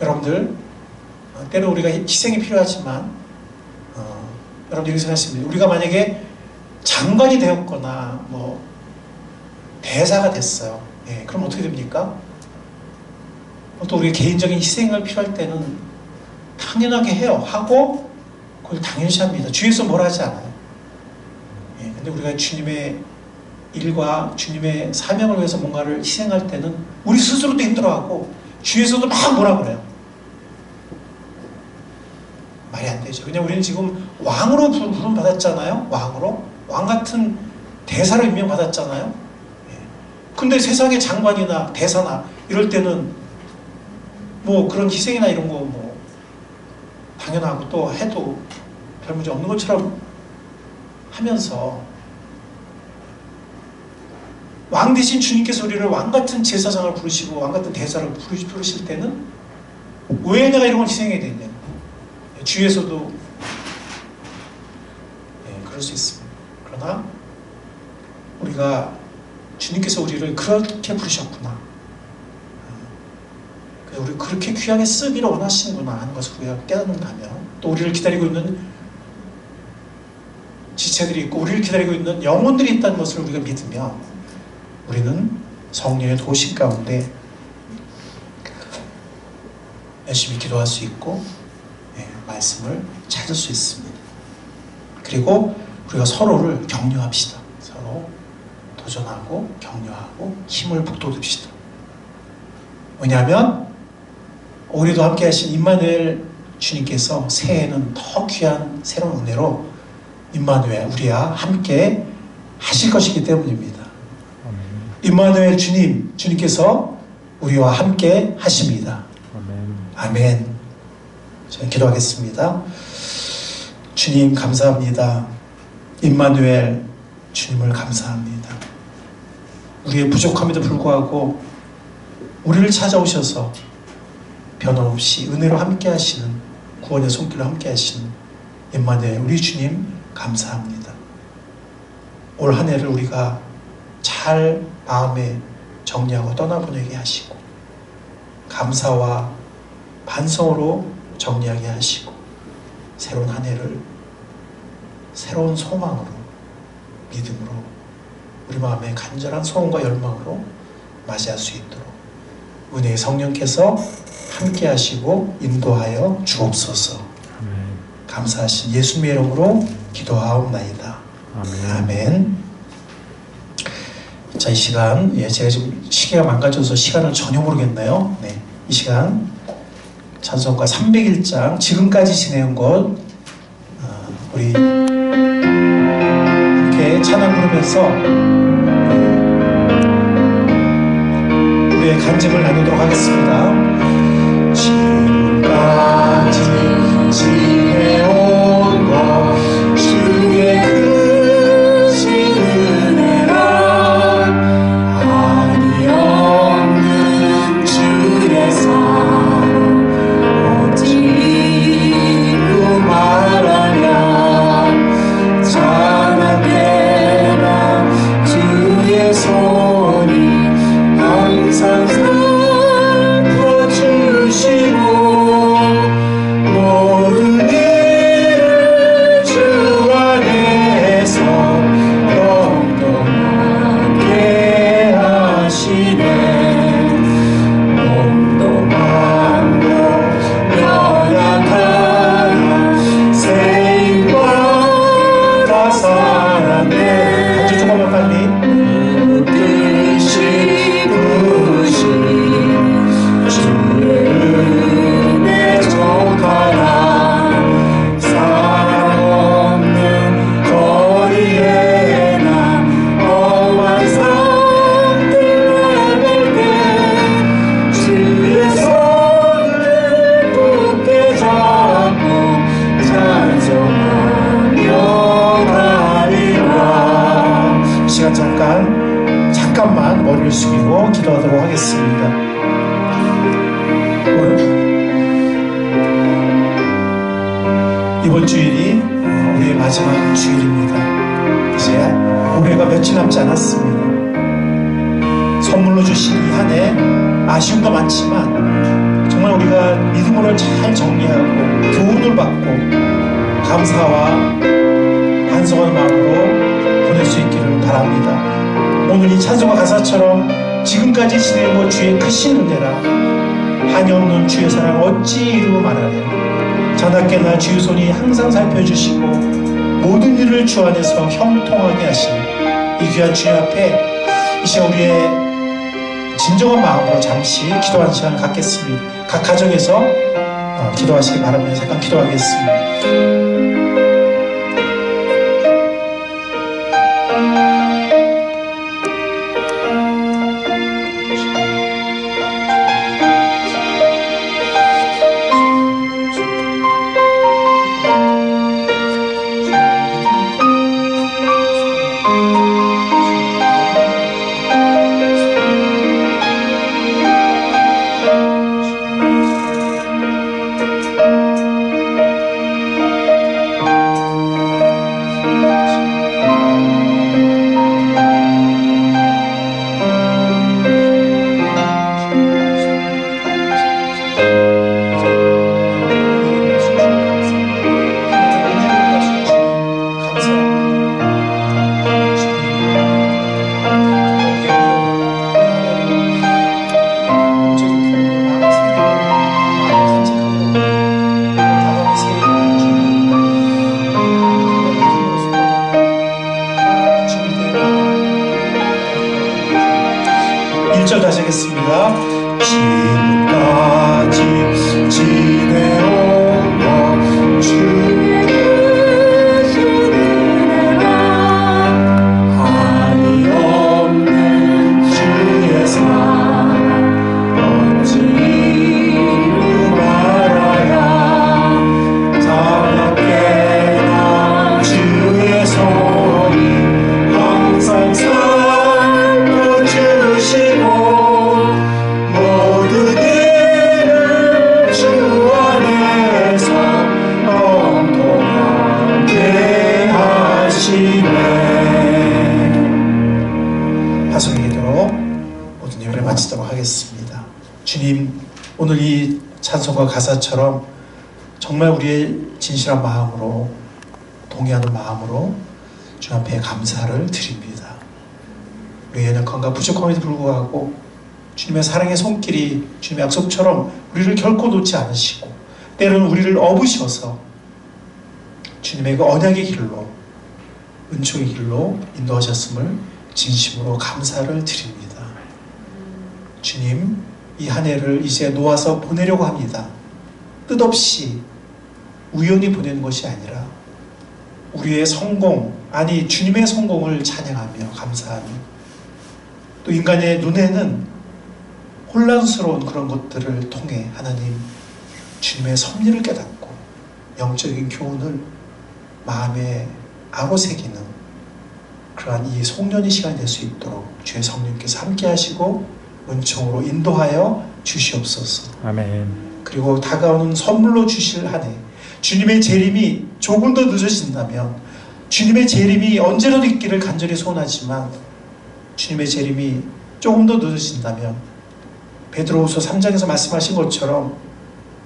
Speaker 1: 여러분들, 때로 우리가 희생이 필요하지만 여러분들 이렇게 생각하시면 돼요. 우리가 만약에 장관이 되었거나 뭐 대사가 됐어요. 그럼 어떻게 됩니까? 또 우리 개인적인 희생을 필요할 때는 당연하게 해요. 하고 그걸 당연시합니다. 주위에서 뭘 하지 않아요. 근데 우리가 주님의 일과 주님의 사명을 위해서 뭔가를 희생할 때는 우리 스스로도 힘들어하고 주위에서도 막 뭐라 그래요. 말이 안 되죠. 왜냐면 우리는 지금 왕으로 부름 받았잖아요. 왕 같은 대사를 임명받았잖아요. 근데 세상의 장관이나 대사나 이럴 때는 뭐 그런 희생이나 이런 거 뭐 당연하고 또 해도 별 문제 없는 것처럼 하면서, 왕 대신 주님께서 우리를 왕 같은 제사장을 부르시고 왕 같은 대사를 부르실 때는 왜 내가 이런 걸 희생해야 되냐. 주위에서도 그럴 수 있습니다. 그러나 우리가 주님께서 우리를 그렇게 부르셨구나, 우리 그렇게 귀하게 쓰기를 원하시는구나 하는 것을 우리가 깨닫는다면, 또 우리를 기다리고 있는 지체들이 있고 우리를 기다리고 있는 영혼들이 있다는 것을 우리가 믿으면 우리는 성령의 도심 가운데 열심히 기도할 수 있고 말씀을 찾을 수 있습니다. 그리고 우리가 서로를 격려합시다. 서로 도전하고 격려하고 힘을 북돋읍시다. 왜냐하면 우리도 함께 하신 임마누엘 주님께서 새해에는 더 귀한 새로운 은혜로 임마누엘 우리와 함께 하실 것이기 때문입니다. 임마누엘 주님께서 우리와 함께 하십니다. 아멘. 저는 기도하겠습니다. 주님 감사합니다. 임마누엘 주님을 감사합니다. 우리의 부족함에도 불구하고 우리를 찾아오셔서 변함없이 은혜로 함께 하시는, 구원의 손길로 함께 하시는 임마누엘 우리 주님 감사합니다. 올 한 해를 우리가 잘 마음에 정리하고 떠나보내게 하시고 감사와 반성으로 정리하게 하시고 새로운 한 해를 새로운 소망으로, 믿음으로, 우리 마음의 간절한 소원과 열망으로 맞이할 수 있도록 은혜의 성령께서 함께 하시고 인도하여 주옵소서. 감사하신 예수님의 이름으로 기도하옵나이다. 아멘. 자, 이 시간, 제가 지금 시계가 망가져서 시간을 전혀 모르겠네요. 이 시간 찬송가 301장 지금까지 지내온 것 우리 이렇게 찬양 부르면서 우리의 간증을 나누도록 하겠습니다. 지금까지 지내온 이번 주일이 우리의 마지막 주일입니다. 이제 올해가 며칠 남지 않았습니다. 선물로 주신 이 한 해 아쉬움도 많지만 정말 우리가 믿음으로 잘 정리하고 교훈을 받고 감사와 반성하는 마음으로 보낼 수 있기를 바랍니다. 오늘 이 찬송가 가사처럼 지금까지 지내고 주의 크신 은혜라 한없는 주의 사랑 어찌 이루고 말하랴. 자나깨나 주의 손이 항상 살펴주시고 모든 일을 주 안에서 형통하게 하시니 이 귀한 주의 앞에 이 시간 우리의 진정한 마음으로 잠시 기도하는 시간을 갖겠습니다. 각 가정에서 기도하시기 바랍니다. 잠깐 기도하겠습니다. 가사처럼 정말 우리의 진실한 마음으로 동의하는 마음으로 주 앞에 감사를 드립니다. 우리의 연약함과 부족함에도 불구하고 주님의 사랑의 손길이 주님의 약속처럼 우리를 결코 놓지 않으시고 때로는 우리를 업으셔서 주님의 그 언약의 길로 은총의 길로 인도하셨음을 진심으로 감사를 드립니다. 주님, 이 한 해를 이제 놓아서 보내려고 합니다. 뜻없이 우연히 보내는 것이 아니라 우리의 성공, 아니 주님의 성공을 찬양하며 감사하며 또 인간의 눈에는 혼란스러운 그런 것들을 통해 하나님 주님의 섭리를 깨닫고 영적인 교훈을 마음에 아로새기는 그러한 이 송년의 시간이 될 수 있도록 주의 성령께서 함께 하시고 은총으로 인도하여 주시옵소서.
Speaker 5: 아멘.
Speaker 1: 그리고 다가오는 선물로 주실 한 해 주님의 재림이 조금 더 늦어진다면 주님의 재림이 언제라도 있기를 간절히 소원하지만 주님의 재림이 조금 더 늦어진다면 베드로후서 3장에서 말씀하신 것처럼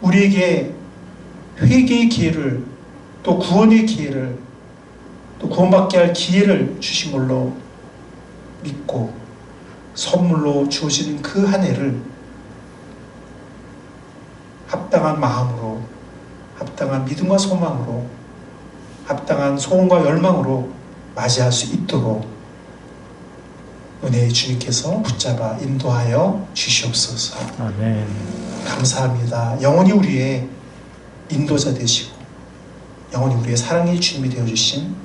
Speaker 1: 우리에게 회개의 기회를 또 구원의 기회를 또 구원받게 할 기회를 주신 걸로 믿고 선물로 주어지는 그 한 해를 합당한 마음으로, 합당한 믿음과 소망으로, 합당한 소원과 열망으로 맞이할 수 있도록 은혜의 주님께서 붙잡아 인도하여 주시옵소서.
Speaker 5: 아멘.
Speaker 1: 감사합니다. 영원히 우리의 인도자 되시고 영원히 우리의 사랑의 주님이 되어주신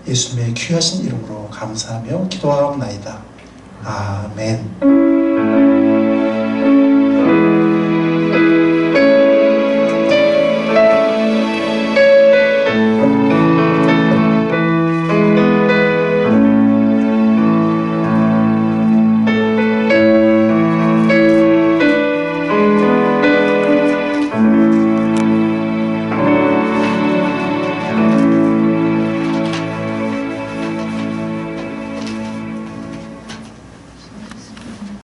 Speaker 1: 예수님의 귀하신 이름으로 감사하며 기도하옵나이다. 아멘.